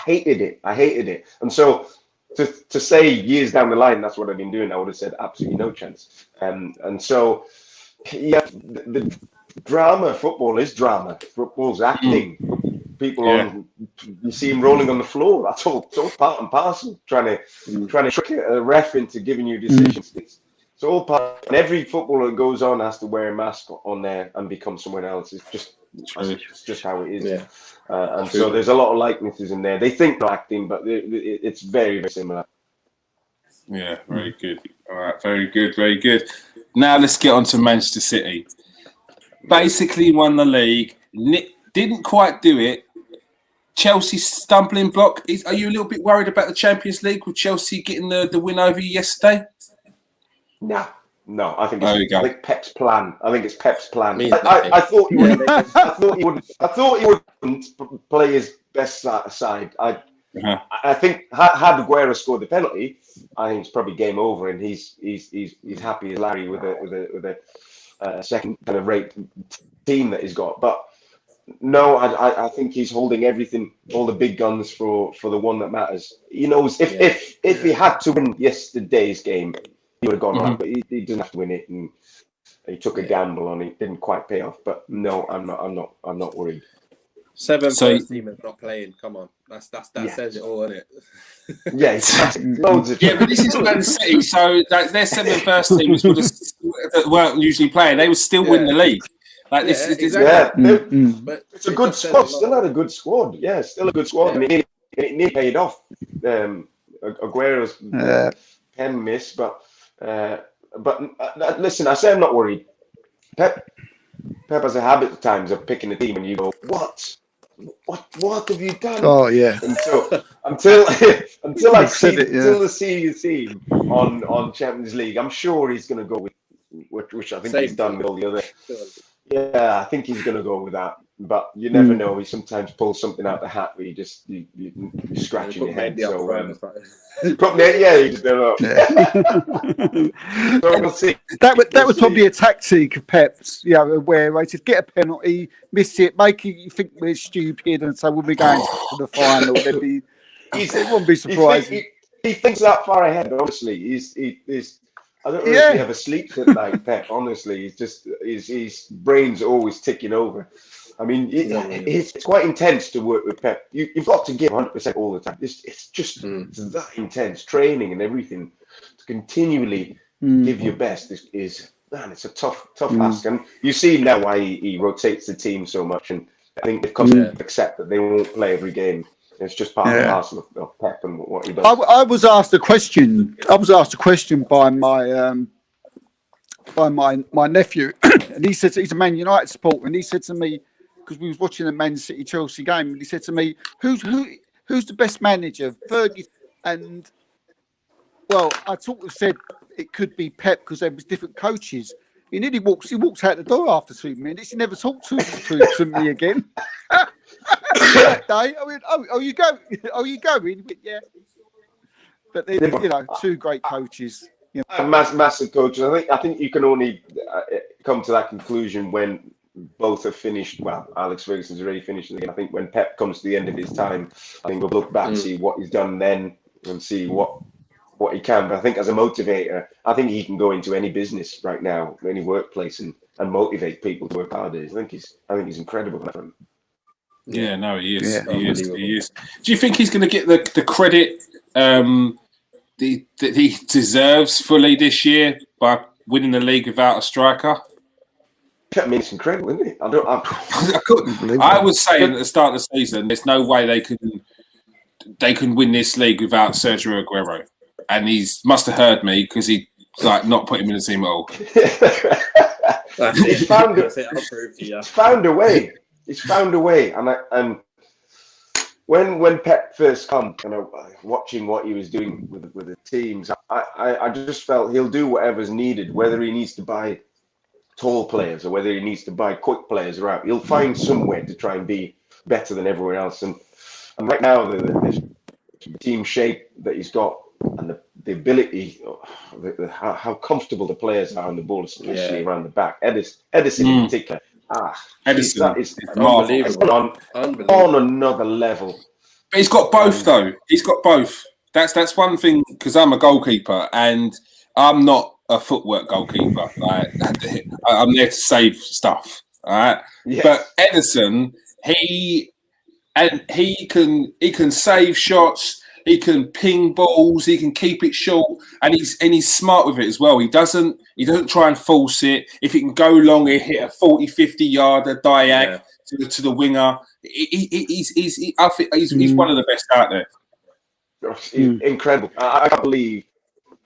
hated it. And so to say years down the line that's what I've been doing, I would have said absolutely no chance. And so the drama, football is drama. Football's acting. People you see him rolling on the floor. That's all part and parcel. Trying to trick a ref into giving you decisions. It's all part. And every footballer that goes on has to wear a mask on there and become someone else. It's just how it is. Yeah. And so there's a lot of likenesses in there. They think not acting, but it's very, very similar. Yeah, very good. All right, very good, very good. Now let's get on to Manchester City. Basically won the league, Didn't quite do it. Chelsea stumbling block. Are you a little bit worried about the Champions League with Chelsea getting the win over you yesterday? No. I think Pep's plan. I think it's Pep's plan. I thought he wouldn't play his best side. I think had Aguero scored the penalty, I think it's probably game over, and he's happy as Larry with a second kind of rate team that he's got. But no, I think he's holding everything, all the big guns for the one that matters. He knows if he had to win yesterday's game, he would have gone right, but he doesn't have to win it, and he took a gamble on it. It didn't quite pay off. But no, I'm not worried. First team is not playing. Come on, that says it all, isn't it? Loads of but this is Man City, so their 7 first teams that weren't usually playing. They would still win the league. Like this, but it's a good squad. Still had a good squad. Yeah, still a good squad. I mean, it nearly paid off. Aguero's pen miss, but listen, I say I'm not worried. Pep has a habit at times of picking a team, and you go, What have you done? Oh yeah. Until I see the senior team on Champions League, I'm sure he's going to go with which I think he's done with all the other. Yeah, I think he's going to go with that. But you never know. He sometimes pulls something out the hat where you're scratching your head. So you just don't know. So we'll see. That was probably a tactic of Pep's, where they said get a penalty, miss it, make you think we're stupid, and so when we're going to the final, it wouldn't be surprising. He thinks that far ahead. Honestly, he's I don't know if he ever sleeps at night, Pep. Honestly, his brain's always ticking over. I mean, it's quite intense to work with Pep. You've got to give 100% all the time. It's just that intense training and everything to continually give your best. It's a tough ask. And you see now why he rotates the team so much. And I think they've come to accept that they won't play every game. It's just part and parcel of Pep and what he does. I was asked a question. By my nephew, and he said he's a Man United supporter, and he said to me, because we was watching the Man City Chelsea game, and he said to me, "Who's the best manager, Fergie?" And I said it could be Pep because there was different coaches. He nearly walks out the door after 2 minutes. He never talked to me again. That day, I went, "Oh, you go? Oh, you going?" Yeah. But they, two great coaches. Massive coaches. I think you can only come to that conclusion when both have finished. Well, Alex Ferguson's already finished the game. I think when Pep comes to the end of his time, I think we'll look back and see what he's done then and see what he can. But I think as a motivator, I think he can go into any business right now, any workplace, and motivate people to work harder. I think he's incredible. Yeah, no, he is. He is. Do you think he's going to get the credit that he deserves fully this year by winning the league without a striker? I mean, it's incredible, isn't it? I was saying at the start of the season, there's no way they can win this league without Sergio Aguero, and he must have heard me because he not put him in the team at all. He's found a way. He's found a way, and when Pep first come, watching what he was doing with the teams, I just felt he'll do whatever's needed, whether he needs to buy tall players or whether he needs to buy quick players around. He'll find somewhere to try and be better than everyone else. And right now, the team shape that he's got and the ability, how comfortable the players are on the ball, especially around the back. Edison in particular. Edison is unbelievable. On another level. But he's got both, though. He's got both. That's one thing, because I'm a goalkeeper and I'm not a footwork goalkeeper. I'm there to save stuff. All right. Yes. But Edison, he can save shots. He can ping balls. He can keep it short, and he's smart with it as well. He doesn't try and force it. If it can go long, he hit a 40, 50 yarder diag to the winger. I think he's one of the best out there. Incredible. I can't believe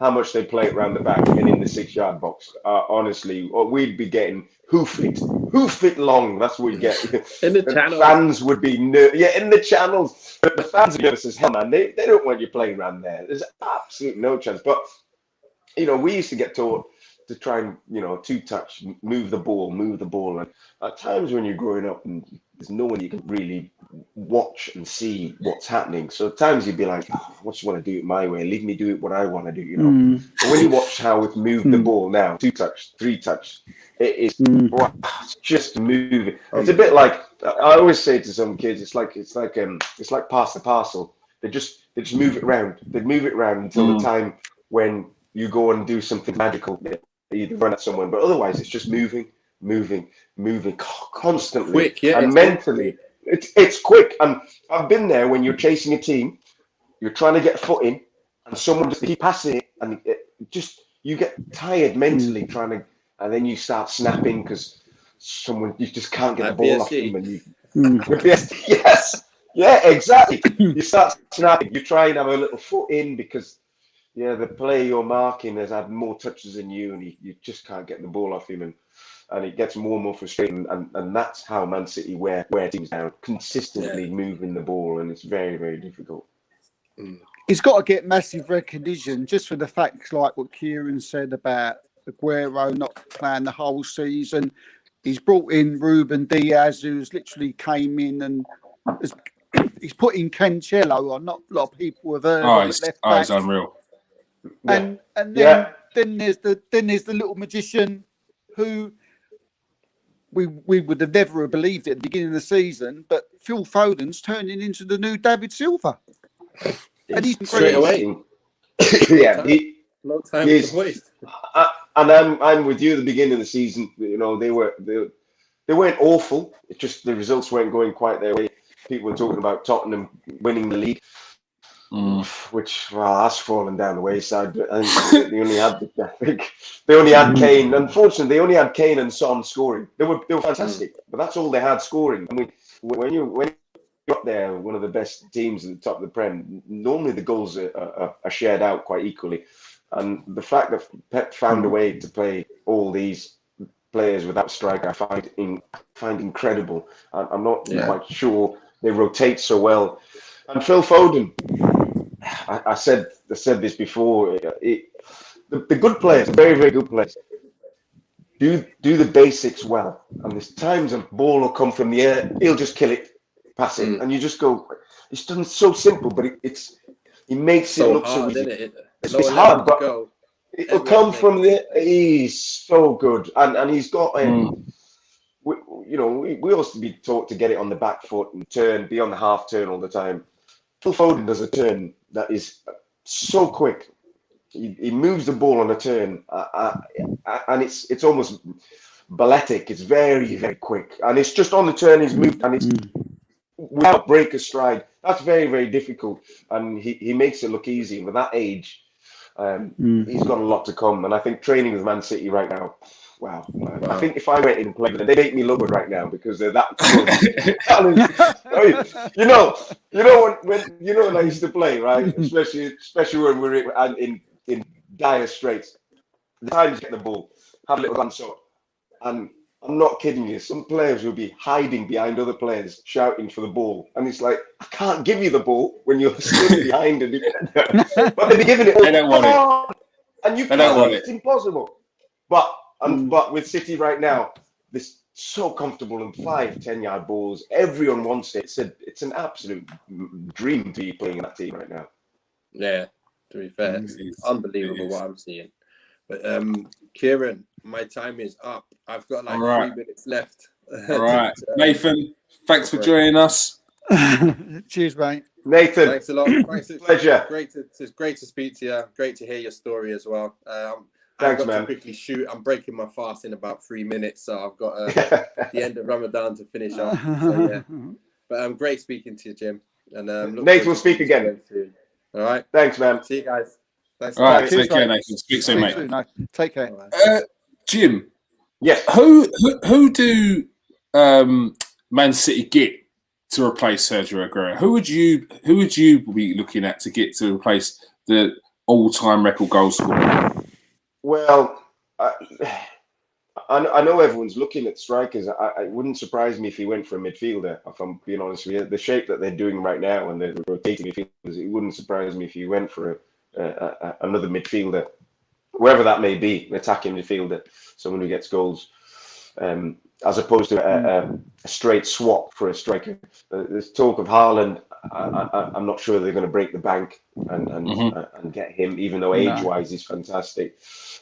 how much they play it around the back and in the 6-yard box. Honestly, we'd be getting hoof it long. That's what we get. In the And channel. fans would be in the channels. But the fans are nervous as hell, man. They don't want you playing around there. There's absolutely no chance. But we used to get taught to try and, 2-touch, move the ball. And at times when you're growing up and there's no one you can really watch and see what's happening. So at times you'd be like, oh, I just want to do it my way. Leave me do it what I want to do, But when you watch how it's moved the ball now, 2-touch, 3-touch, it is it's just moving. It's a bit like, I always say to some kids, it's like pass the parcel. They just move it around. They move it around until the time when you go and do something magical. You run at someone, but otherwise it's just moving constantly. Quick, yeah, and mentally, it's quick. And I've been there when you're chasing a team, you're trying to get a foot in, and someone just keep passing it, and you get tired mentally trying to, and then you start snapping because you just can't get the ball off them, and yes, yeah, exactly. You start snapping. You try and have a little foot in because. Yeah, the player you're marking has had more touches than you, and you just can't get the ball off him, and it gets more and more frustrating. And that's how Man City wear teams down, consistently moving the ball, and it's very, very difficult. He's got to get massive recognition just for the facts like what Kieran said about Aguero not playing the whole season. He's brought in Ruben Diaz, who's literally came in and he's put in Cancelo, or not a lot of people have heard of left back. He's unreal. And then there's the little magician who we would have never have believed it at the beginning of the season, but Phil Foden's turning into the new David Silva. And he's straight away. No time to waste. And I'm with you at the beginning of the season. They weren't awful. It's just the results weren't going quite their way. People were talking about Tottenham winning the league. Which that's fallen down the wayside. But I think they only had Kane. Unfortunately, they only had Kane and Son scoring. They were fantastic, but that's all they had scoring. I mean, when you got there, one of the best teams at the top of the Prem, normally the goals are shared out quite equally. And the fact that Pep found a way to play all these players without striker, I find incredible. I'm not quite sure they rotate so well. And Phil Foden. I said this before. The good players, very, very good players, do the basics well. And there's times a ball will come from the air, he'll just kill it, pass it, and you just go. It's done so simple, but he makes it look hard, so easy. It's hard, but it'll come from the. He's so good, and he's got. We also be taught to get it on the back foot and be on the half turn all the time. Phil Foden does a turn that is so quick. He moves the ball on a turn, and it's almost balletic. It's very, very quick, and it's just on the turn. He's moved, and it's without break a stride. That's very, very difficult, and he makes it look easy. And with that age, he's got a lot to come. And I think training with Man City right now. Wow. I think if I went in and played with them, they'd make me look good right now because they're that good. when I used to play, right? Especially when we were in dire straits. The times you get the ball, have a little glance up, and I'm not kidding you. Some players will be hiding behind other players, shouting for the ball, and it's like I can't give you the ball when you're stood behind a defender. But they'll be giving it. They don't want it. And you can't. It's impossible. But with City right now, this so comfortable in 5-10 yard balls. Everyone wants it. It's an absolute dream to be playing in that team right now. Yeah, to be fair, it's unbelievable what I'm seeing. But Kieran, my time is up. I've got 3 minutes left. All right, Nathan, thanks for joining us. Cheers, mate. Nathan, thanks a lot. Pleasure. It's great to speak to you. Great to hear your story as well. Thanks, I've got man. to quickly shoot. I'm breaking my fast in about 3 minutes, so I've got the end of Ramadan to finish up. So yeah, but great speaking to you, Jim. And Nathan will speak again. All right. Thanks, man. See you guys. Thanks. All right. Take care, Nathan. Speak soon, mate. Take care. Jim. Yeah. Who do Man City get to replace Sergio Aguero? Who would you be looking at to get to replace all-time record goal scorer? Well, I know everyone's looking at strikers. It wouldn't surprise me if he went for a midfielder, if I'm being honest with you. The shape that they're doing right now and they're rotating midfielders, it wouldn't surprise me if he went for another midfielder, wherever that may be, an attacking midfielder, someone who gets goals, as opposed to a straight swap for a striker. There's talk of Haaland. I'm not sure they're going to break the bank and get him, even though age-wise he's fantastic.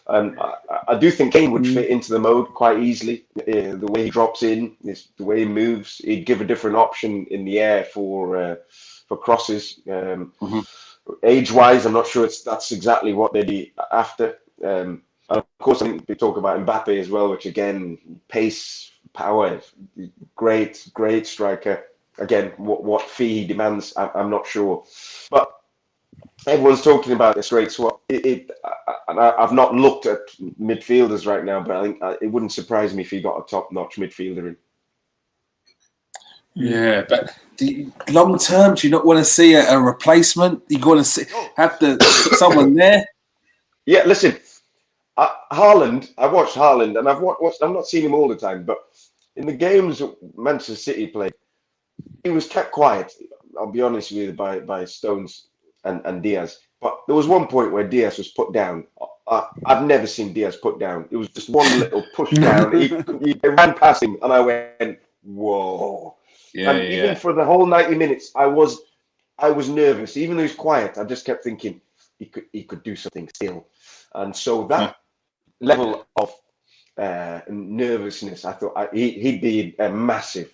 I do think Kane would fit into the mode quite easily. The way he drops in, the way he moves, he'd give a different option in the air for crosses. Age-wise, I'm not sure that's exactly what they'd be after. And of course, I think we talk about Mbappe as well, which again, pace, power, great striker. Again, what fee he demands, I'm not sure. But everyone's talking about a straight swap. I've not looked at midfielders right now, but I think it wouldn't surprise me if he got a top-notch midfielder in. Yeah, but long term, do you not want to see a replacement? You want to have someone there? Yeah, listen, Haaland. I watched Haaland, and I've not seen him all the time, but in the games that Manchester City played, he was kept quiet. I'll be honest with you, by Stones and Diaz. But there was one point where Diaz was put down. I've never seen Diaz put down. It was just one little push down. He ran past him, and I went, "Whoa!" Yeah, and even for the whole 90 minutes, I was nervous. Even though he was quiet, I just kept thinking he could do something still. And so that level of nervousness, I thought he'd be a massive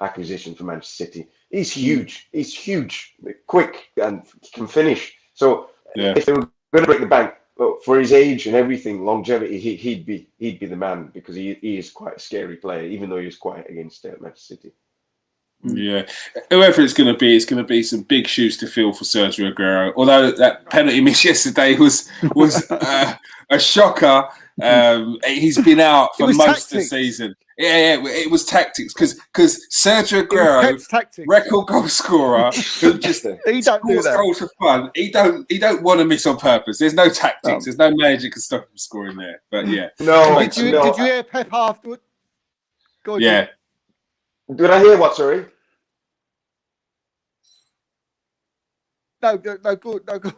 acquisition for Manchester City. He's huge. He's huge, quick, and can finish. So if they were going to break the bank, for his age and everything, longevity, he'd be the man, because he is quite a scary player, even though he was quiet against Manchester City. Yeah, whoever it's going to be some big shoes to fill for Sergio Aguero. Although that penalty miss yesterday was a shocker. He's been out for most of the season. Yeah, it was tactics because Sergio Aguero, record goal scorer, who just he don't do that. Goals for fun. He don't want to miss on purpose. There's no tactics. There's no magic can stop him scoring there. But yeah, did you hear Pep afterward? Yeah. Did I hear what? Sorry. No, good,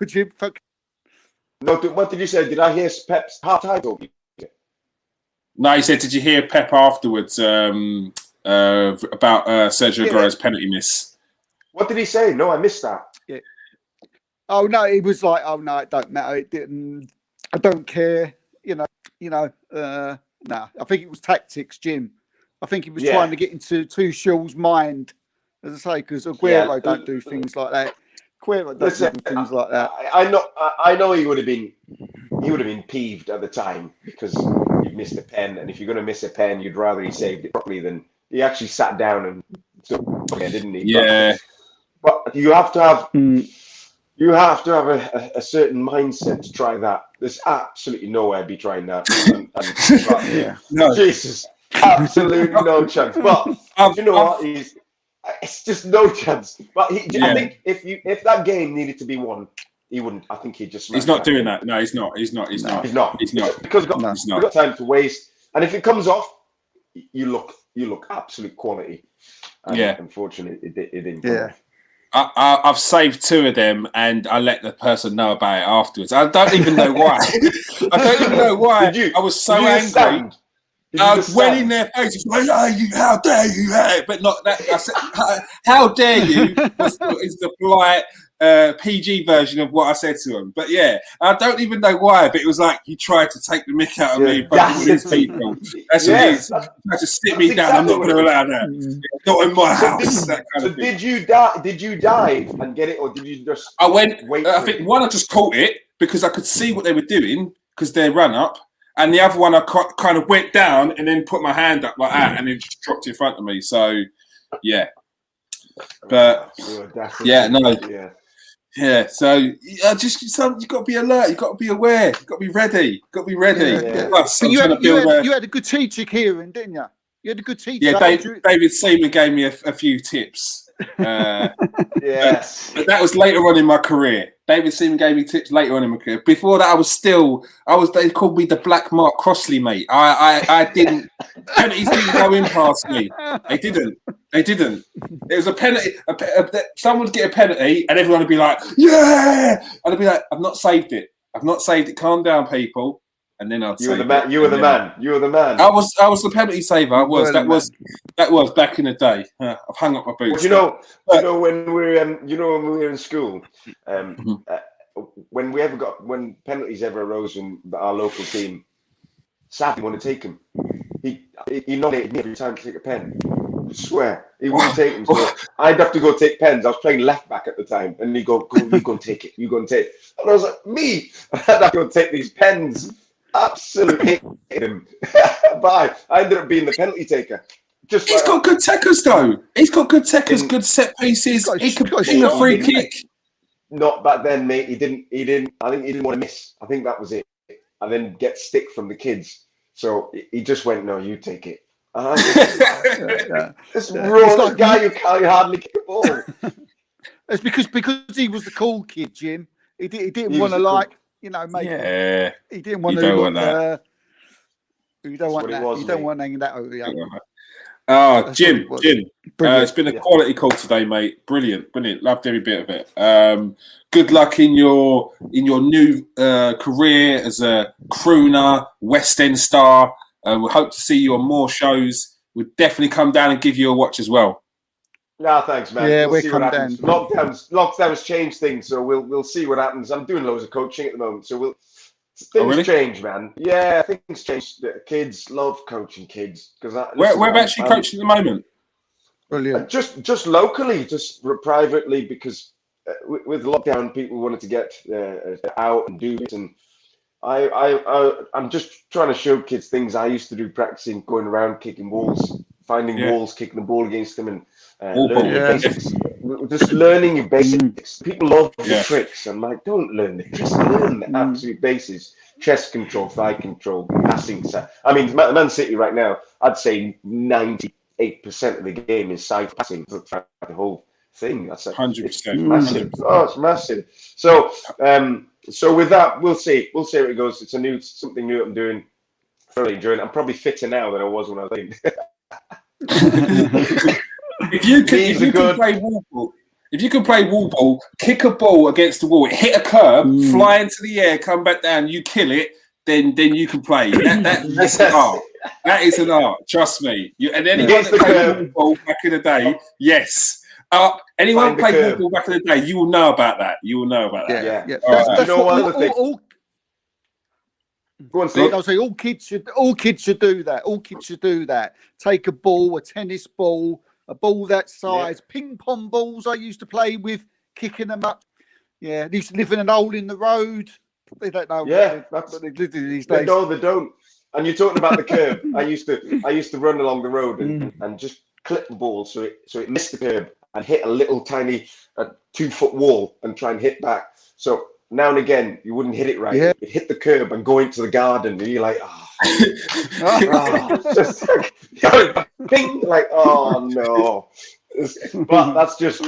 Jim. No, what did you say? Did I hear Pep's half-time talk? No, he said, did you hear Pep afterwards about Sergio Aguero's penalty miss? What did he say? No, I missed that. Yeah. Oh no, he was like, "Oh no, it don't matter. It didn't. I don't care." No. I think it was tactics, Jim. I think he was trying to get into Tuchel's mind, as I say, because Aguero don't do things like that. Aguero don't do things like that. I know he would have been peeved at the time because you missed a pen, and if you're going to miss a pen, you'd rather he saved it properly than he actually sat down and didn't he? Yeah. But you have to have a certain mindset to try that. There's absolutely no way I'd be trying that. No. Jesus, absolutely no chance. But you know what? It's just no chance. But I think if that game needed to be won, he wouldn't. I think he'd just. He's not doing that. No, he's not. He's not. Because we've got time to waste. And if it comes off, you look absolute quality. And unfortunately, it didn't. Yeah. I've saved 2 of them, and I let the person know about it afterwards. I don't even know why. I was so angry. I went in their faces, like, how dare you? But not that. I said, how dare you? Is the polite PG version of what I said to him. But yeah, I don't even know why. But it was like he tried to take the mick out of me. That's his people. That's what it is. He tried to sit me down. I'm not going to allow that. Not in my house. Did you die? Did you dive and get it, or did you just? I went. I think one, I just caught it because I could see what they were doing because they run up. And the other one, I kind of went down and then put my hand up like that, and then just dropped in front of me. So, yeah. But yeah. So you've got to be alert. You've got to be aware. You've got to be ready. Plus, you had a good teacher, Kieran, didn't you? You had a good teacher. Yeah, David Seaman gave me a few tips. Yes. But that was later on in my career. David Seaman gave me tips later on in my career. Before that, they called me the Black Mark Crossley, mate. I didn't, penalties didn't go in past me. They didn't. It was a penalty. Someone would get a penalty and everyone would be like, yeah! And I'd be like, I've not saved it. Calm down, people. And then I'd You were the man. You were the man. I was the penalty saver. I was. That was back in the day. I've hung up my boots. Well, when we were in school, when penalties ever arose in our local team, Sav didn't want to take them. He nominated me every time to take a pen. I swear he wouldn't take them. So I'd have to go take pens. I was playing left back at the time, and he'd go, you go and take it. You go and take it. And I was like, me? I'd have to go take these pens. Absolutely hated him. But I ended up being the penalty taker. He's got good techers though. He's got good techers, good set pieces. He could ping a free kick. Not back then, mate. He didn't. I think he didn't want to miss. I think that was it. And then get stick from the kids. So he just went, no, you take it. This raw guy who can't hardly kick a ball. It's because he was the cool kid, Jim. He didn't want to mate. Yeah. He didn't want you to. Don't want that. You don't want that. You don't want hanging that over the other. Jim. It's been a quality call today, mate. Brilliant. Loved every bit of it. Good luck in your new career as a crooner, West End star. We hope to see you on more shows. We'll definitely come down and give you a watch as well. No, thanks, man. Yeah, we'll see come what down. happens. Lockdowns change things, so we'll see what happens. I'm doing loads of coaching at the moment, so things change, man. Yeah, things change. Kids love coaching kids because we're actually coaching at the moment. Brilliant. Just locally, just privately, because with lockdown, people wanted to get out and do it, and I'm just trying to show kids things I used to do, practicing going around kicking walls, finding walls, kicking the ball against them, and learning the basics. Just learning your basics. People love the tricks. I'm like, don't learn the tricks. Learn the absolute basics. Chest control, thigh control, passing. I mean, Man City right now, I'd say 98% of the game is side passing throughout the whole thing. That's 100%. Massive. Oh, it's massive. So with that, we'll see. We'll see how it goes. It's something new I'm doing. Thoroughly enjoying it. I'm probably fitter now than I was when I was playing. If you could play wall ball, kick a ball against the wall, hit a curb, fly into the air, come back down, you kill it, then you can play. That's an art. That is an art. Trust me. And anyone that played wall ball back in the day, yes. Anyone played wall ball back in the day, you will know about that. Yeah. That's you know what other thing? Go on, Steve. I'll say all kids should do that. All kids should do that. Take a ball, a tennis ball, a ball that size, ping pong balls I used to play with, kicking them up. Yeah, they used to live in an hole in the road. They don't know. Yeah, that's what they live in these days. No, they don't. And you're talking about the curb. I used to run along the road and just clip the ball so it missed the curb and hit a little tiny 2-foot wall and try and hit back. So now and again you wouldn't hit it right. Yeah. It hit the curb and go into the garden, and you're like, just ping, like, oh no. But that's just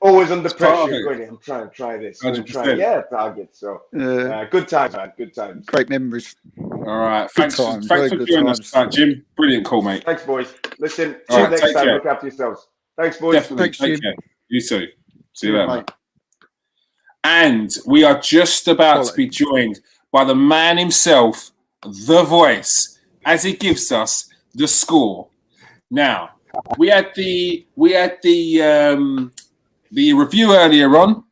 always under pressure. Going, I'm trying to try this. Target. So good times, man. Good times. Great memories. All right. Thanks for joining us, Jim. Brilliant call, mate. Thanks, boys. Listen, see you next time. Look after yourselves. Thanks, boys. Definitely. Thanks, Jim. Take care. You too. See you later, mate. And we are just about to be joined by the man himself, the voice, as he gives us the score. Now, we had the review earlier on,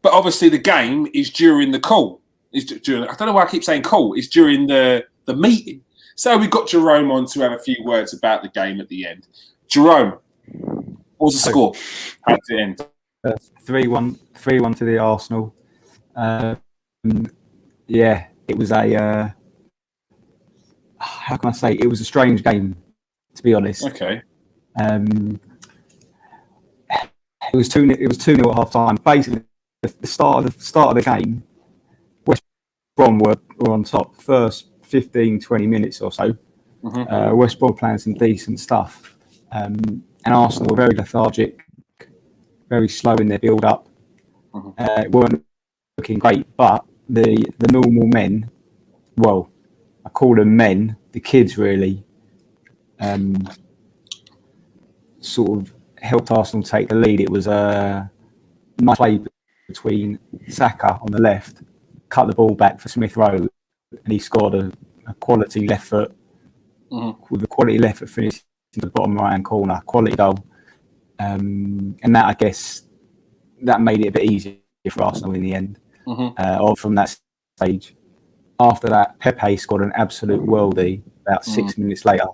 but obviously the game is during the call. I don't know why I keep saying call. It's during the meeting. So we got Jerome on to have a few words about the game at the end. Jerome, what was the score at the end? 3-1 to the Arsenal. It was a how can I say? It was a strange game, to be honest. Okay. It was 2-0 at half time. Basically, the start of the game, West Brom were on top. First 15-20 minutes or so. Mm-hmm. West Brom playing some decent stuff, and Arsenal were very lethargic. very slow in their build up. Weren't looking great, but the normal men, well, I call them men, the kids really, sort of helped Arsenal take the lead. It was a nice play between Saka on the left, cut the ball back for Smith Rowe, and he scored a quality left foot with a quality left foot finish into the bottom right hand corner, quality goal. And that, I guess, that made it a bit easier for Arsenal in the end. Or from that stage. After that, Pepe scored an absolute worldie about 6 minutes later.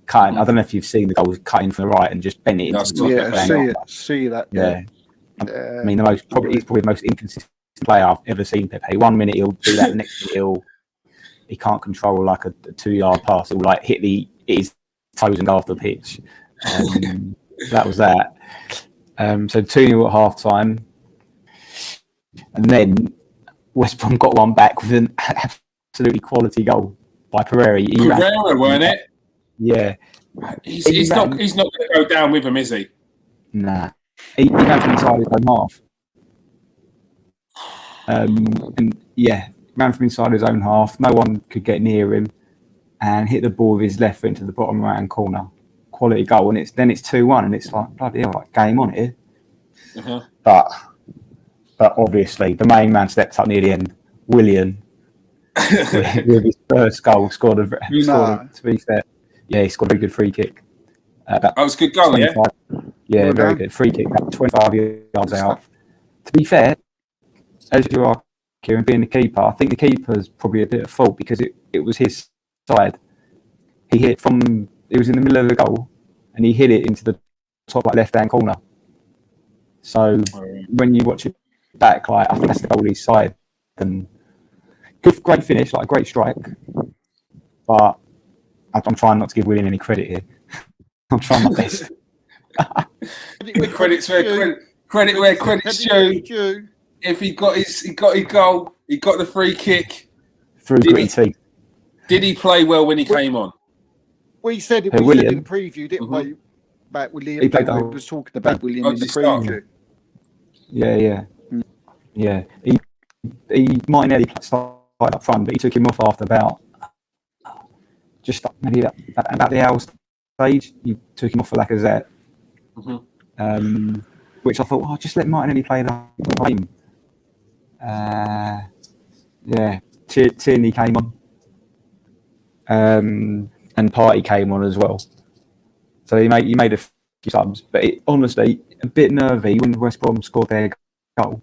Cutting, I don't know if you've seen the goal, cutting from the right and just bent it into the top. See that. Yeah. I mean, he's probably the most inconsistent player I've ever seen, Pepe. 1 minute he'll do that, next minute he can't control like a 2-yard pass. He'll like hit his toes and go off the pitch. That was that. So 2-0 at half time. And then West Brom got one back with an absolutely quality goal by Pereira. Pereira, weren't it? Yeah. He's not going to go down with him, is he? Nah. He ran from inside his own half. Ran from inside his own half. No one could get near him, and hit the ball with his left foot into the bottom right hand corner. Quality goal, and it's 2-1, and it's like bloody hell, like game on here. But obviously, the main man stepped up near the end. Willian, with his first goal, scored. To be fair, he scored a very good free kick. That was a good goal, yeah. Yeah, very good free kick, about 25 yards out. To be fair, as you are, Kieran, being the keeper, I think the keeper's probably a bit at fault because it was his side. It was in the middle of the goal, and he hit it into the top left-hand corner. So when you watch it back, like I think that's the goalie's side. And great finish, like a great strike. But I'm trying not to give Willian any credit here. I'm trying my best. Credit where credit's due. If he got his goal, he got the free kick. Through gritty teeth. Did he play well when he came on? We said it in the preview, didn't we? About William. He played we was talking about William in the preview. Yeah. He Martinelli started up front, but he took him off after about maybe about the hour stage. He took him off for Lacazette, which I thought, just let Martinelli play the game. Tierney came on, and Partey came on as well. So he made a few subs, but honestly, a bit nervy when West Brom scored their goal.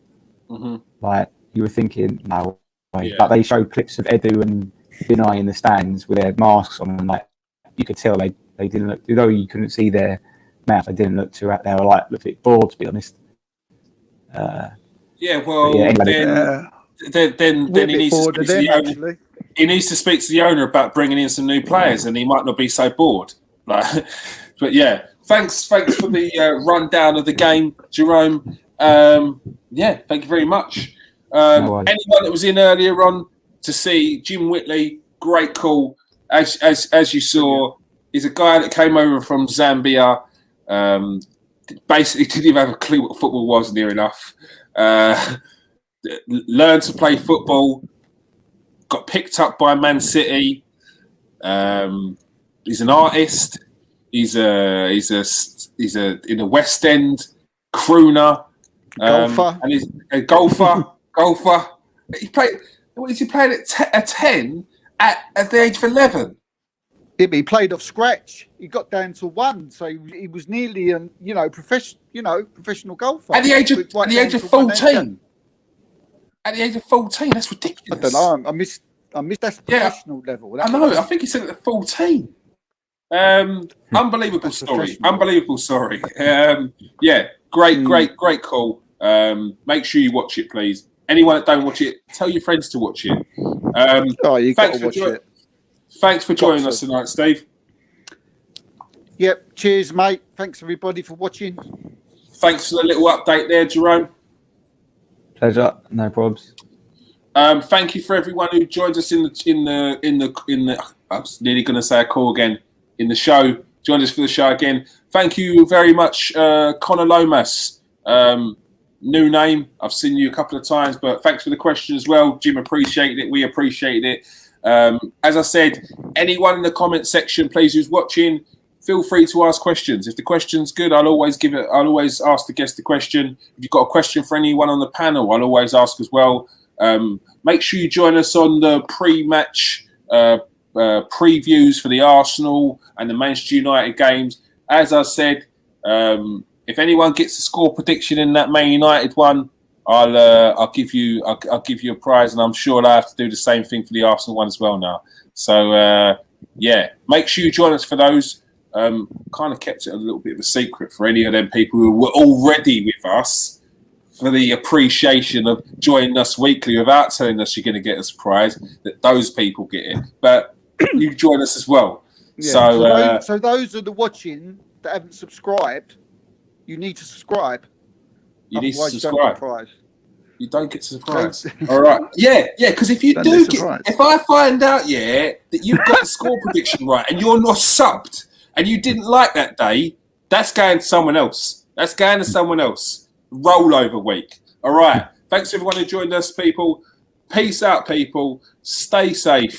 Like you were thinking, no way. But they showed clips of Edu and Binay in the stands with their masks on, and like you could tell they didn't look, although you couldn't see their mouth, they didn't look too. They were like looked a bit bored, to be honest. Then he needs to speak to the owner. He needs to speak to the owner about bringing in some new players, and he might not be so bored. Like, but yeah, thanks for the rundown of the game, Jerome. Thank you very much. Anyone that was in earlier on to see Jim Whitley, great call. As you saw, he's a guy that came over from Zambia. Basically, didn't even have a clue what football was near enough. Learned to play football. Got picked up by Man City. He's an artist. He's a in the West End crooner. Golfer. And he's a golfer. He played. What is he playing at 10 at the age of 11? He played off scratch. He got down to 1, so he was nearly professional golfer. At the age of 14. At the age of 14, that's ridiculous. I don't know. I missed that professional level. I know. I think he said it at 14. Unbelievable story. Great call. Make sure you watch it, please. Anyone that don't watch it, tell your friends to watch it. You got to watch it. Thanks for joining us tonight, Steve. Yep. Cheers, mate. Thanks everybody for watching. Thanks for the little update there, Jerome. Pleasure. No probs. Thank you for everyone who joined us in the. I was nearly going to say a call again in the show. Joined us for the show again. Thank you very much, Connor Lomas. New name. I've seen you a couple of times, but thanks for the question as well. Jim appreciated it. We appreciated it. As I said, anyone in the comment section, please, who's watching, feel free to ask questions. If the question's good, I'll always ask the guest the question. If you've got a question for anyone on the panel, I'll always ask as well. Make sure you join us on the pre-match previews for the Arsenal and the Manchester United games. As I said, if anyone gets a score prediction in that Man United one, I'll give you a prize, and I'm sure I'll have to do the same thing for the Arsenal one as well now. So yeah, make sure you join us for those. Kind of kept it a little bit of a secret for any of them people who were already with us for the appreciation of joining us weekly without telling us you're going to get a surprise. That those people get it, but you join us as well. Yeah. So those that are watching that haven't subscribed, you need to subscribe. You need to Otherwise, subscribe. You don't get surprised. All right. Yeah. Because if you if I find out, that you've got the score prediction right and you're not subbed and you didn't like that day, that's going to someone else. Rollover week. All right. Thanks everyone who joined us, people. Peace out, people. Stay safe.